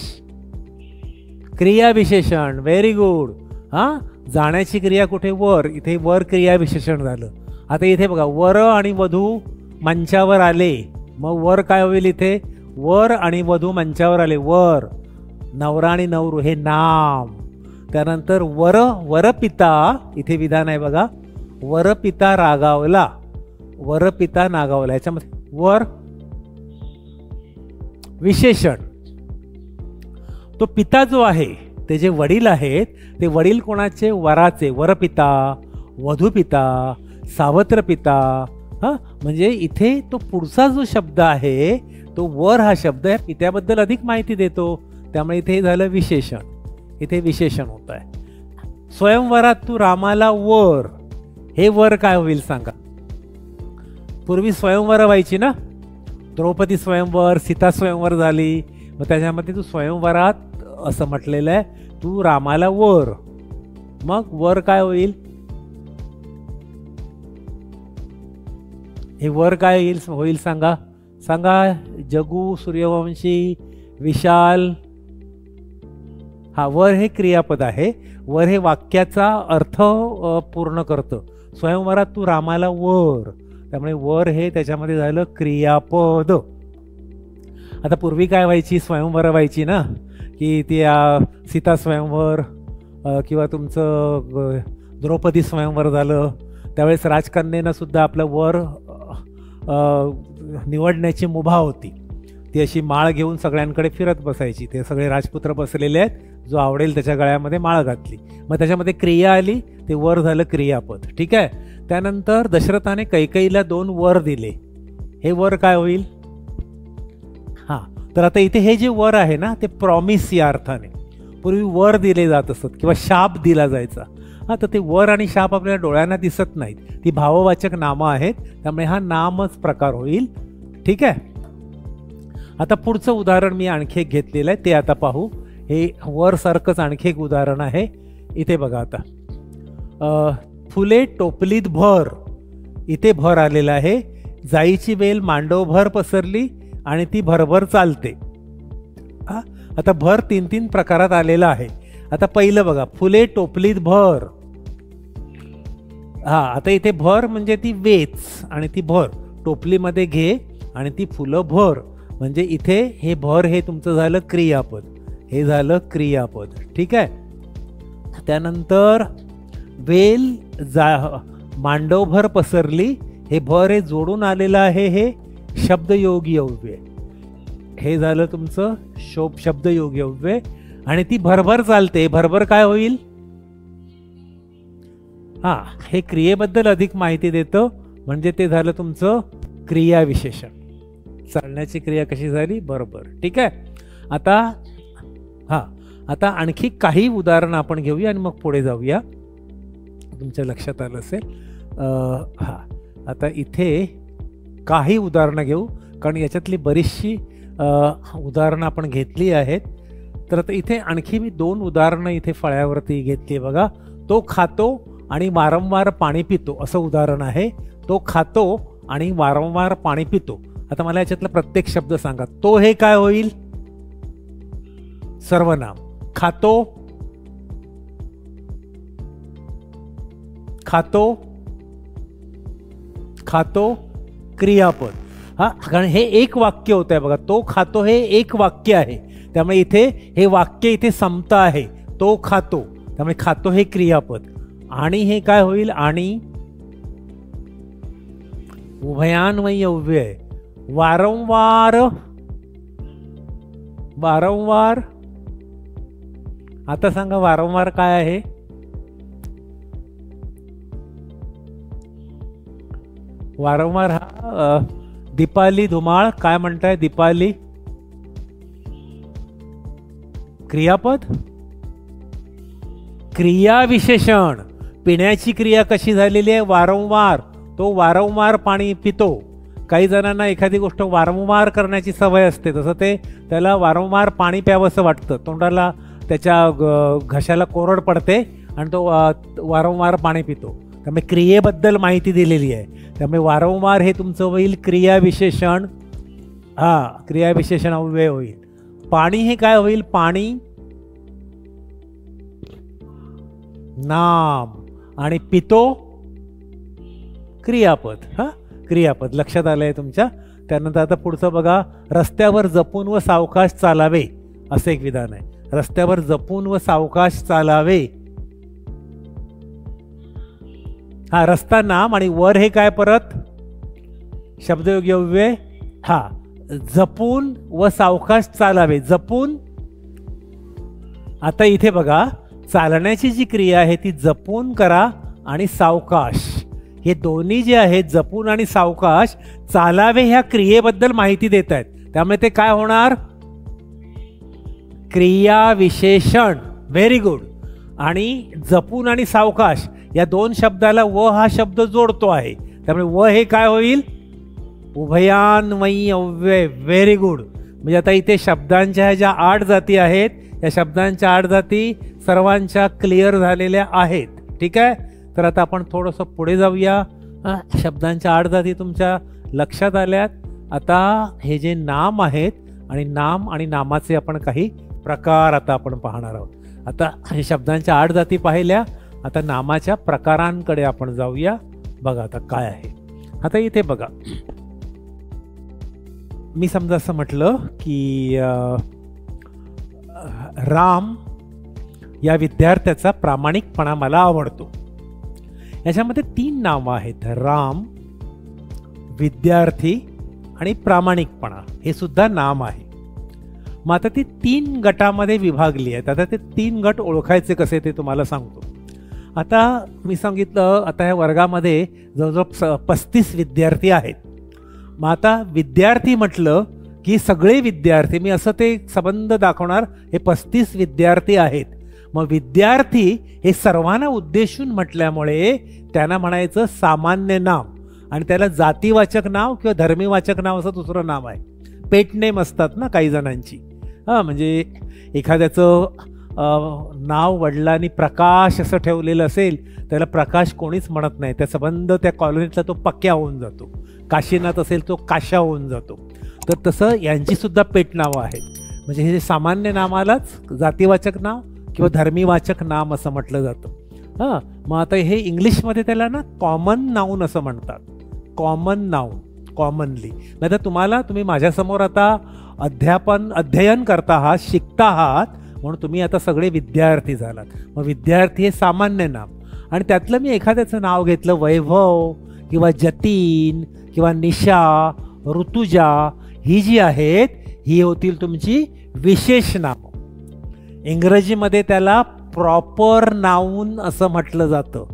क्रियाविशेषण. Very good. हा, जाण्याची क्रिया कुठे? वर. इथे वर क्रियाविशेषण झालं. आता इथे बघा, वर आणि वधू मंचावर आले. मग वर काय होईल इथे? वर आणि वधू मंचावर आले. वर. नवरा आणि नवरू हे नाम. त्यानंतर वर, वरपिता. इथे विधान आहे बघा, वरपिता रागावला, वरपिता नागावला. याच्यामध्ये वर विशेषण. तो पिता जो आहे ते जे वडील आहेत ते वडील कोणाचे? वराचे. वरपिता, वधूपिता, सावत्र पिता. हा, म्हणजे इथे तो पुढचा जो शब्द आहे तो वर हा शब्द आहे पित्याबद्दल अधिक माहिती देतो, त्यामुळे इथे झालं विशेषण. इथे विशेषण होत आहे. स्वयंवरात तू रामाला वर. हे वर काय होईल सांगा? पूर्वी स्वयंवर व्हायची ना, द्रौपदी स्वयंवर, सीता स्वयंवर झाली. मग त्याच्यामध्ये तू स्वयंवरात असं म्हटलेलं आहे, तू रामाला वर. मग वर काय होईल? हे वर काय होईल सांगा सांगा. जगू, सूर्यवंशी, विशाल. हा, वर हे क्रियापद आहे. वर हे वाक्याचा अर्थ पूर्ण करतं. स्वयंवरात तू रामाला वर, त्यामुळे वर हे त्याच्यामध्ये झालं क्रियापद. आता पूर्वी काय व्हायची, स्वयंवर व्हायची ना, की ती सीता स्वयंवर किंवा तुमचं द्रौपदी स्वयंवर झालं, त्यावेळेस राजकन्येनं सुद्धा आपलं वर निवडण्याची मुभा होती. ती अशी माळ घेऊन सगळ्यांकडे फिरत बसायची. ते सगळे राजपुत्र बसलेले आहेत, जो आवडेल त्याच्या गळ्यामध्ये माळ घातली, मग त्याच्यामध्ये क्रिया आली, ते वर झालं क्रियापद. ठीक आहे. त्यानंतर दशरथाने कैकेयीला 2 वर दिले. हे वर काय होईल? हां, तर आता इथे हे जे वर आहे ना, ते प्रॉमिस या अर्थाने. पूर्वी वर दिले जात असत किंवा शाप दिला जायचा. हां, तर ते वर आणि शाप आपल्याला डोळ्यांना दिसत नाहीत, ती भाववाचक नामं आहेत, त्यामुळे हा नामच प्रकार होईल. ठीक आहे. आता पुढचं उदाहरण मी आणखी एक घेतलेलं आहे, ते आता पाहू. हे वर सारखंच आणखी एक उदाहरण आहे. इथे बघा आता, फुले टोपलीत भर, इथे भर आलेला आहे. जाईची वेल मांडवभर पसरली आणि ती भरभर चालते. आता भर 3 प्रकारात आलेला आहे. आता पहिलं बघा, फुले टोपलीत भर. हा, आता इथे भर म्हणजे ती वेच आणि ती भर टोपलीमध्ये घे आणि ती फुलं भर, म्हणजे इथे हे भर हे तुमचं झालं क्रियापद. हे झालं क्रियापद. ठीक आहे. त्यानंतर वेल मांडवभर पसरली, हे भर हे जोडून आलेलं आहे, हे शब्दयोगी अव्यय. हे झालं तुमचं शब्दयोगी अव्यय. आणि ती भरभर चालते, भरभर काय होईल? हा, हे क्रियेबद्दल अधिक माहिती देतं, म्हणजे ते झालं तुमचं क्रियाविशेषण. चालण्याची क्रिया कशी झाली? बरोबर. ठीक आहे. आता आणखी काही उदाहरणं आपण घेऊया आणि मग पुढे जाऊया. तुमच्या लक्षात आलं असेल. आता इथे काही उदाहरणं घेऊ, कारण याच्यातली बरीचशी उदाहरणं आपण घेतली आहेत. तर आता इथे आणखी मी 2 उदाहरणं इथे फळ्यावरती घेतली. बघा, तो खातो आणि वारंवार पाणी पितो, असं उदाहरण आहे. तो खातो आणि वारंवार पाणी पितो. आता मला याच्यातला प्रत्येक शब्द सांगा. तो हे काय होईल? सर्वनाम. खातो, खातो, खातो क्रियापद. हा, कारण हे एक वाक्य होत आहे बघा. तो खातो हे एक वाक्य आहे, त्यामुळे इथे हे वाक्य इथे समता आहे. तो खातो, त्यामुळे खातो हे क्रियापद. आणि हे काय होईल? आणि उभयान्वयी अव्यय. वारंवार, वारंवार. आता सांगा वारंवार काय आहे? वारंवार हा दीपाली धुमाळ काय म्हणताय? दीपाली क्रियापद, क्रियाविशेषण. पिण्याची क्रिया कशी झालेली आहे? वारंवार. तो वारंवार पाणी पितो. काही जणांना एखादी गोष्ट वारंवार करण्याची सवय असते, तसं त्याला वारंवार पाणी प्यावंसं वाटतं. तोंडाला त्याच्या घशाला कोरड पडते आणि तो वारंवार पाणी पितो. त्यामुळे क्रियेबद्दल माहिती दिलेली आहे. त्यामुळे वारंवार हे तुमचं होईल क्रियाविशेषण. हा, क्रियाविशेषण अव्यय होईल. पाणी हे काय होईल? पाणी नाम. आणि पितो क्रियापद. हा, क्रियापद. लक्षात आलंय तुमच्या. त्यानंतर आता पुढचं बघा, रस्त्यावर जपून व सावकाश चालावे, असं एक विधान आहे. रस्त्यावर जपून व सावकाश चालावे. हा, रस्ता नाम आणि वर हे काय परत? शब्दयोगी अव्यय. हा, जपून व सावकाश चालावे. जपून. आता इथे बघा, चालण्याची जी क्रिया आहे ती जपून करा आणि सावकाश, हे दोन्ही जे आहेत जपून आणि सावकाश चालावे ह्या क्रियेबद्दल माहिती देत आहेत. त्यामुळे ते काय होणार? क्रियाविशेषण. Very good. आणि जपून आणि सावकाश या 2 शब्दाला व हा शब्द जोडतो आहे, त्यामुळे व हे काय होईल? उभयान्वयी अव्यय. Very good. म्हणजे आता इथे शब्दांच्या ह्या ज्या 8 जाती आहेत या शब्दांच्या 8 जाती सर्वांच्या क्लिअर झालेल्या आहेत. ठीक आहे, तर आता आपण थोडंसं पुढे जाऊया. शब्दांच्या 8 जाती तुमच्या लक्षात आल्यात. आता हे जे नाम आहेत आणि नाम आणि नामाचे आपण काही प्रकार आता आपण पाहणार आहोत. आता हे शब्दांच्या 8 जाती पाहिल्या, आता नामाच्या प्रकारांकडे आपण जाऊया. बघा आता काय आहे. आता इथे बघा, मी समजा असं म्हटलं की राम या विद्यार्थ्याचा प्रामाणिकपणा मला आवडतो. याच्यामध्ये 3 नावं आहेत, राम, विद्यार्थी आणि प्रामाणिकपणा. हे सुद्धा नाम आहे. मग आता ती 3 गटामध्ये विभागली आहेत. आता ते 3 गट ओळखायचे कसे ते तुम्हाला सांगतो. आता मी सांगितलं, आता ह्या वर्गामध्ये जवळजवळ 35 विद्यार्थी आहेत. मग आता विद्यार्थी म्हटलं की सगळे विद्यार्थी, मी असं ते संबंध दाखवणार, हे 35 विद्यार्थी आहेत. मग विद्यार्थी हे सर्वांना उद्देशून म्हटल्यामुळे त्यांना म्हणायचं सामान्य नाम, आणि त्याला जातीवाचक नाव किंवा धर्मीवाचक नाव असं दुसरं नाव आहे. पेट नेम असतात ना काही जणांची. म्हणजे एखाद्याचं नाव वडिलांनी प्रकाश असं ठेवलेलं असेल, त्याला प्रकाश कोणीच म्हणत नाही. त्या संबंध त्या कॉलनीतला तो पक्क्या होऊन जातो. काशीनाथ असेल तो काशा होऊन जातो. तर तसं यांची सुद्धा पेट नावं आहेत. म्हणजे हे सामान्य नामालाच जातीवाचक नाव किंवा धर्मीवाचक नाम असं म्हटलं जातं. मग आता हे इंग्लिशमध्ये त्याला ना कॉमन नाऊन असं म्हणतात. Common noun, commonly. नाही तर तुम्ही माझ्यासमोर आता अध्ययन करता आहात, शिकता आहात, म्हणून तुम्ही आता सगळे विद्यार्थी झालात. मग विद्यार्थी हे सामान्य नाम, आणि त्यातलं मी एखाद्याचं नाव घेतलं, वैभव किंवा जतीन किंवा निशा, ऋतुजा, ही जी आहेत ही होतील तुमची विशेष नामं. इंग्रजीमध्ये त्याला प्रॉपर नाऊन असं म्हटलं जातं.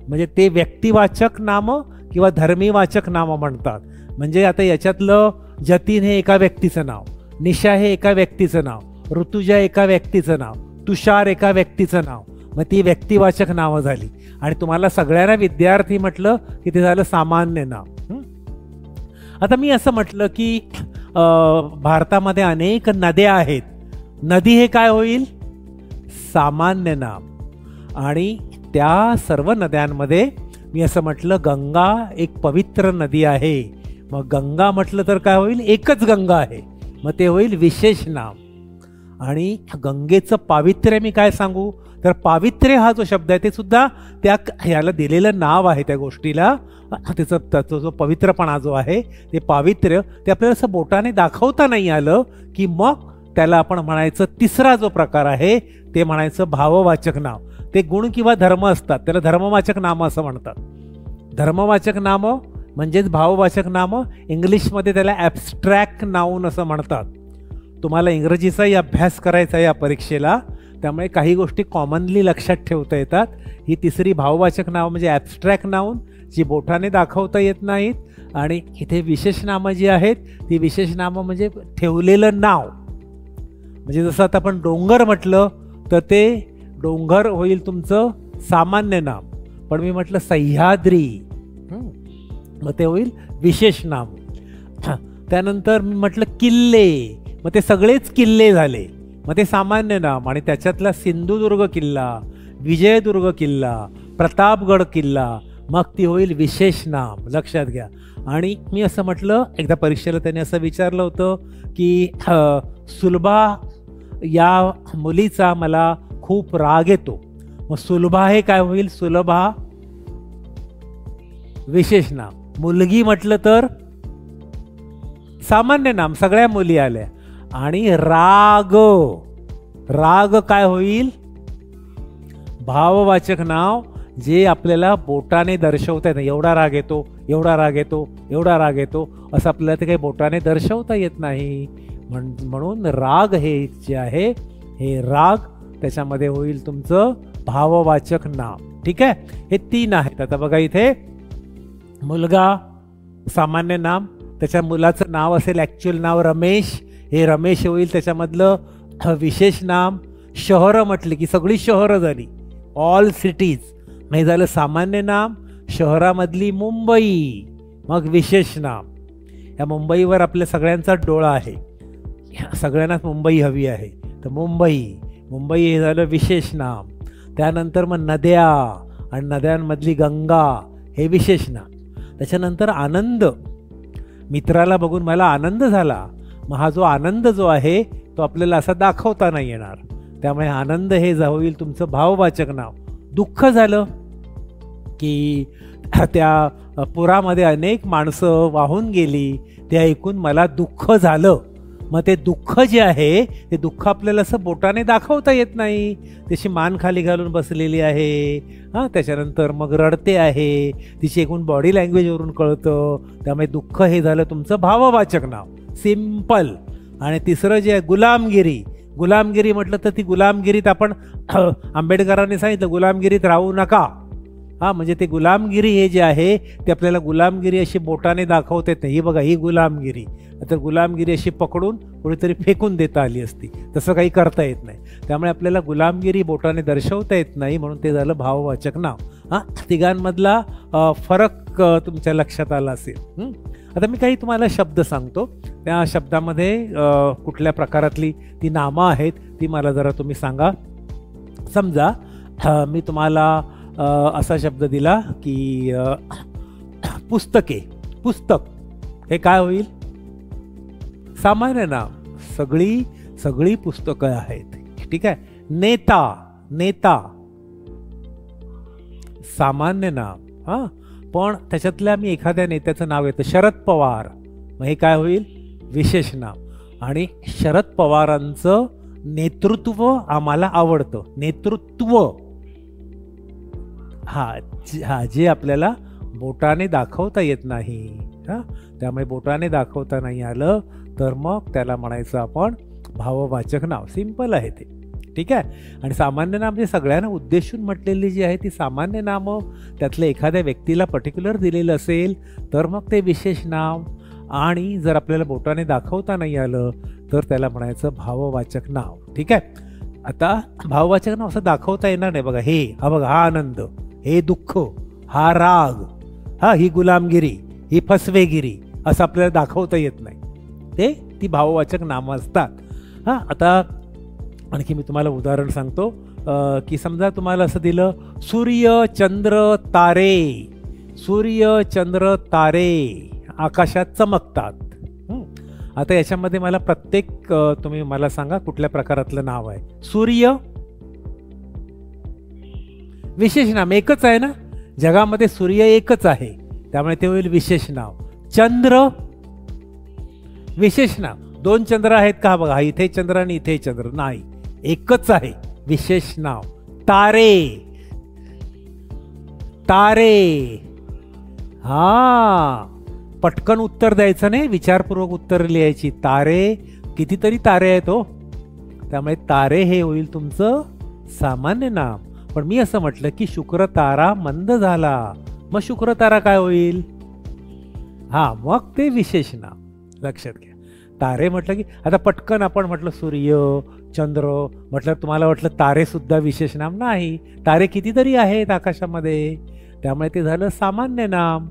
म्हणजे ते व्यक्तिवाचक नामं किंवा धर्मीवाचक नामं म्हणतात. म्हणजे आता याच्यातलं जतीन हे एका व्यक्तीचं नाव, निशा हे एका व्यक्तीचं नाव, ऋतुजा एका व्यक्तीचं नाव, तुषार एका व्यक्तीचं नाव. मग ती व्यक्तिवाचक नावं झाली. आणि तुम्हाला सगळ्यांना विद्यार्थी म्हटलं की ते झालं सामान्य नाव. आता मी असं म्हटलं की भारतामध्ये अनेक नद्या आहेत. नदी हे काय होईल? सामान्य नाम. आणि त्या सर्व नद्यांमध्ये मी असं म्हटलं गंगा एक पवित्र नदी आहे. मग गंगा म्हटलं तर काय होईल? एकच गंगा आहे, मग ते होईल विशेष नाम. आणि गंगेचं पावित्र्य मी काय सांगू, तर पावित्र्य हा जो शब्द आहे ते सुद्धा त्या ह्याला दिलेलं नाव आहे त्या गोष्टीला. त्याचा जो पवित्रपणा जो आहे ते पावित्र्य ते आपल्याला असं बोटाने दाखवता नाही आलं की मग त्याला आपण म्हणायचं तिसरा जो प्रकार आहे ते म्हणायचं भाववाचक नाव. ते गुण किंवा धर्म असतात, त्याला धर्मवाचक नामं असं म्हणतात. धर्मवाचक नामं म्हणजेच भाववाचक नामं. इंग्लिशमध्ये त्याला ॲब्स्ट्रॅक्ट नाऊन असं म्हणतात. तुम्हाला इंग्रजीचाही अभ्यास करायचा आहे या परीक्षेला, त्यामुळे काही गोष्टी कॉमनली लक्षात ठेवता येतात. ही तिसरी भाववाचक नाव म्हणजे ॲब्स्ट्रॅक्ट नाऊन, जी बोटाने दाखवता येत नाहीत. आणि इथे विशेष नामं जी आहेत ती विशेष नामं म्हणजे ठेवलेलं नाव. म्हणजे जसं आता आपण डोंगर म्हटलं तर ते डोंगर होईल तुमचं सामान्य नाम, पण मी म्हटलं सह्याद्री, मग ते होईल विशेष नाम. त्यानंतर मी म्हटलं किल्ले, मग ते सगळेच किल्ले झाले, मग ते सामान्य नाम. आणि त्याच्यातला सिंधुदुर्ग किल्ला, विजयदुर्ग किल्ला, प्रतापगड किल्ला, मग ती होईल विशेष नाम. लक्षात घ्या. आणि मी असं म्हटलं, एकदा परीक्षेला त्याने असं विचारलं होतं की सुलभा या मुलीचा मला खूप राग येतो. मग सुलभा हे काय होईल? सुलभा विशेष नाम. मुलगी म्हटलं तर सामान्य नाम, सगळ्या मुली आल्या. आणि राग, राग काय होईल? भाववाचक नाव, जे आपल्याला बोटाने दर्शवता येत नाही. एवढा राग येतो, एवढा राग येतो, एवढा राग येतो असं आपल्याला ते काही बोटाने दर्शवता येत नाही. म्हणून राग हे जे आहे हे राग त्याच्यामध्ये होईल तुमचं भाववाचक नाम. ठीक आहे, हे 3 आहेत. आता बघा इथे मुलगा सामान्य नाम, त्याच्या मुलाचं नाव असेल ॲक्च्युअल नाव रमेश, हे रमेश होईल त्याच्यामधलं विशेष नाम. शहरं म्हटली की सगळी शहरं झाली, ऑल सिटीज, हे झालं सामान्य नाम. शहरामधली मुंबई, मग विशेष नाम. या मुंबईवर आपल्या सगळ्यांचा डोळा आहे, सगळ्यांनाच मुंबई हवी आहे, तर मुंबई. मुंबई हे झालं विशेष नाम. त्यानंतर मग नद्या आणि नद्यांमधली गंगा हे विशेष नाम. त्याच्यानंतर आनंद, मित्राला बघून मला आनंद झाला. मग हा जो आनंद जो आहे तो आपल्याला असा दाखवता नाही येणार, त्यामुळे आनंद हे होईल तुमचं भाववाचक नाव. दुःख झालं की त्या पुरामध्ये अनेक माणसं वाहून गेली, ते ऐकून मला दुःख झालं. मग ते दुःख जे आहे ते दुःख आपल्याला असं बोटाने दाखवता येत नाही, त्याची मान खाली घालून बसलेली आहे. त्याच्यानंतर मग रडते आहे, तिची एकूण बॉडी लँग्वेजवरून कळतं. त्यामुळे दुःख हे झालं तुमचं भाववाचक नाव, सिम्पल. आणि तिसरं जे आहे गुलामगिरी. गुलामगिरी म्हटलं तर ती गुलामगिरीत आपण आंबेडकरांनी सांगितलं गुलामगिरीत राहू नका. म्हणजे ते गुलामगिरी हे जे आहे ते आपल्याला गुलामगिरी अशी बोटाने दाखवता येत नाही. ही बघा, ही गुलामगिरी. तर गुलामगिरी अशी पकडून कुठेतरी फेकून देता आली असती, तसं काही करता येत नाही. त्यामुळे आपल्याला गुलामगिरी बोटाने दर्शवता येत नाही, म्हणून ते झालं भाववाचक नाव. तिघांमधला फरक तुमच्या लक्षात आला असेल. आता मी काही तुम्हाला शब्द सांगतो, त्या शब्दामध्ये कुठल्या प्रकारातली ती नामं आहेत ती मला जरा तुम्ही सांगा. समजा मी तुम्हाला असा शब्द दिला की पुस्तके. पुस्तक हे काय होईल? सामान्य नाम. सगळी पुस्तकं आहेत, ठीक आहे. नेता, नेता सामान्य नाम. पण त्याच्यातल्या मी एखाद्या नेत्याचं नाव येतं, शरद पवार. मग हे काय होईल? विशेष नाम. आणि शरद पवारांचं नेतृत्व आम्हाला आवडतं. नेतृत्व जे आपल्याला बोटाने दाखवता येत नाही. त्यामुळे बोटाने दाखवता नाही आलं तर मग त्याला म्हणायचं आपण भाववाचक नाव. सिंपल आहे ते, ठीक आहे. आणि सामान्य नाम जे सगळ्यांना उद्देशून म्हटलेली जी आहे ती सामान्य नामं, त्यातलं एखाद्या व्यक्तीला पर्टिक्युलर दिलेलं असेल तर मग ते विशेष नाव. आणि जर आपल्याला बोटाने दाखवता नाही आलं तर त्याला म्हणायचं भाववाचक नाव, ठीक आहे. आता भाववाचक नाव असं दाखवता येणार नाही. बघा, बघा, हा आनंद, हे दुःख, हा राग, ही गुलामगिरी, ही फसवेगिरी, असं आपल्याला दाखवता येत नाही. ती भाववाचक नामं असतात. आता आणखी मी तुम्हाला उदाहरण सांगतो की समजा तुम्हाला असं दिलं सूर्य चंद्र तारे. सूर्य चंद्र तारे आकाशात चमकतात. आता याच्यामध्ये मला प्रत्येक तुम्ही मला सांगा कुठल्या प्रकारातलं नाव आहे. सूर्य विशेष नाम, एकच आहे ना जगामध्ये, सूर्य एकच आहे, त्यामुळे ते होईल विशेष नाव. चंद्र विशेष नाव. दोन चंद्र आहेत का? बघा, इथे चंद्र आणि इथे चंद्र नाही, एकच आहे, विशेष नाव. तारे, तारे पटकन उत्तर द्यायचं नाही, विचारपूर्वक उत्तर लिहायची. तारे, कितीतरी तारे आहेत हो, त्यामुळे तारे हे होईल तुमचं सामान्य नाम. पण मी असं म्हटलं की शुक्र तारा मंद झाला, मग शुक्र तारा काय होईल? मग ते विशेष नाम. लक्षात घ्या. तारे म्हटलं की आता पटकन आपण म्हटलं सूर्य चंद्र म्हटलं, तुम्हाला वाटलं तारे सुद्धा विशेष नाम नाही. तारे कितीतरी आहेत आकाशामध्ये, त्यामुळे ते झालं सामान्य नाम.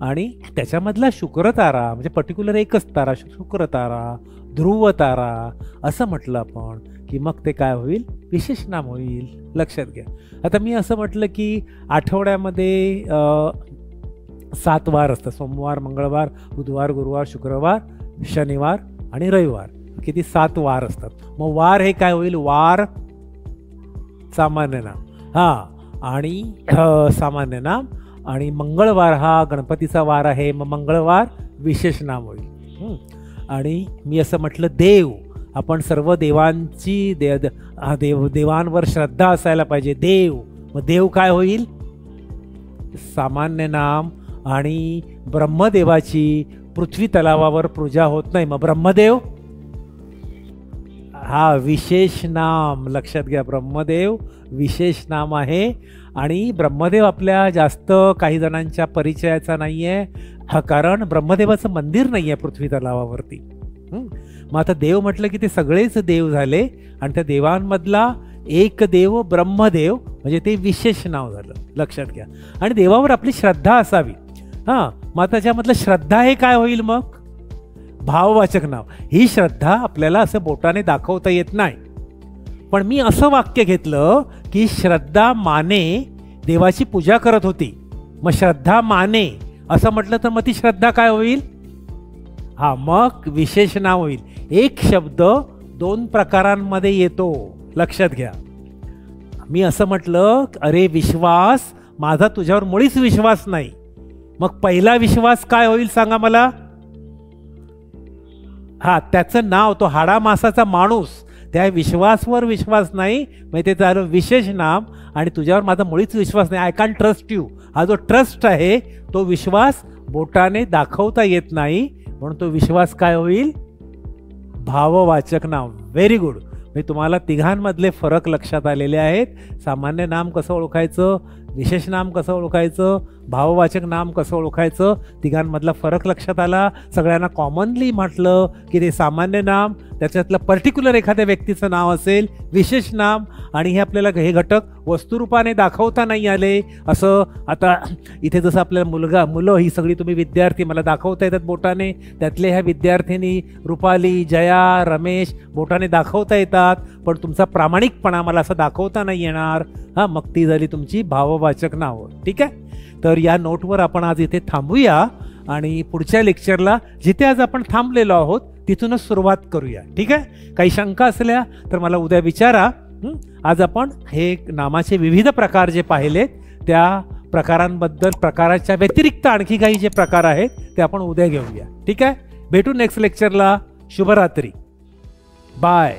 आणि त्याच्यामधला शुक्र तारा म्हणजे पर्टिक्युलर एकच तारा, शुक्र तारा, ध्रुव तारा असं म्हटलं आपण की मग ते काय होईल? विशेष नाम होईल. लक्षात घ्या. आता मी असं म्हटलं की आठवड्यामध्ये 7 वार असतात, सोमवार, मंगळवार, बुधवार, गुरुवार, शुक्रवार, शनिवार आणि रविवार. किती? 7 वार असतात. मग वार हे काय होईल? वार सामान्य नाम. आणि सामान्य नाम. आणि मंगळवार हा गणपतीचा वार आहे, मग मंगळवार विशेष नाम होईल. आणि मी असं म्हटलं देव, आपण सर्व देवांची देवांवर श्रद्धा असायला पाहिजे. देव, मग देव काय होईल? सामान्य नाम. आणि ब्रह्मदेवाची पृथ्वी तलावावर पूजा होत नाही, मग ब्रह्मदेव विशेष नाम. लक्षात घ्या, ब्रह्मदेव विशेष नाम आहे. आणि ब्रह्मदेव आपल्या जास्त काही जणांच्या परिचयाचा नाही आहे, कारण ब्रह्मदेवाचं मंदिर नाही आहे पृथ्वी तलावावरती. मग आता देव म्हटलं की ते सगळेच देव झाले, आणि त्या देवांमधला एक देव ब्रह्मदेव म्हणजे ते विशेष नाव झालं. लक्षात घ्या. आणि देवावर आपली श्रद्धा असावी. मग त्याच्यामधलं श्रद्धा हे काय होईल? मग भाववाचक नाव. ही श्रद्धा आपल्याला असं बोटाने दाखवता येत नाही, पण मी असं वाक्य घेतलं की श्रद्धा माने देवाची पूजा करत होती. मग श्रद्धा माने असं म्हटलं तर मग ती श्रद्धा काय होईल? हा, मग विशेष नाम होईल. एक शब्द दोन प्रकारांमध्ये येतो, लक्षात घ्या. मी असं म्हटलं अरे विश्वास, माझा तुझ्यावर मुळीच विश्वास नाही. मग पहिला विश्वास काय होईल सांगा मला? हा, त्याचं नाव, तो हाडामासाचा माणूस, त्या विश्वासवर विश्वास नाही, म्हणजे ते झालं विशेष नाम. आणि तुझ्यावर माझा मुळीच विश्वास नाही, आय कॅन ट्रस्ट यू. हा जो ट्रस्ट आहे तो विश्वास बोटाने दाखवता येत नाही, म्हणून तो विश्वास काय होईल? भाववाचक नाम. Very good. मी तुम्हाला तिघांमधले फरक लक्षात आलेले आहेत. सामान्य नाम कसं ओळखायचं, विशेष नाम कसं ओळखायचं, भाववाचक नाम कसं ओळखायचं, तिघांमधला फरक लक्षात आला. सगळ्यांना कॉमनली म्हटलं की ते सामान्य नाम, त्याच्यातलं पर्टिक्युलर एखाद्या व्यक्तीचं नाव असेल, विशेष नाम, आणि हे आपल्याला हे घटक वस्तुरूपाने दाखवता नाही आले. असं आता इथे जसं आपल्याला मुलं ही सगळी तुम्ही विद्यार्थी मला दाखवता येतात बोटाने, त्यातले ह्या विद्यार्थिनी रुपाली, जया, रमेश बोटाने दाखवता येतात, पण तुमचा प्रामाणिकपणा मला असं दाखवता नाही येणार. हां, मग ती झाली तुमची भाववाचक नावं. ठीक आहे. तर या नोटवर आपण आज इथे थांबूया आणि पुढच्या लेक्चरला जिथे आज आपण थांबलेलो आहोत तिथूनच सुरुवात करूया. ठीक आहे. काही शंका असल्या तर मला उद्या विचारा. आज आपण हे नामाचे विविध प्रकार जे पाहिलेत त्या प्रकारांबद्दल, प्रकाराच्या व्यतिरिक्त आणखी काही जे प्रकार आहेत ते आपण उद्या घेऊया. ठीक आहे. भेटू नेक्स्ट लेक्चरला. शुभरात्री. बाय.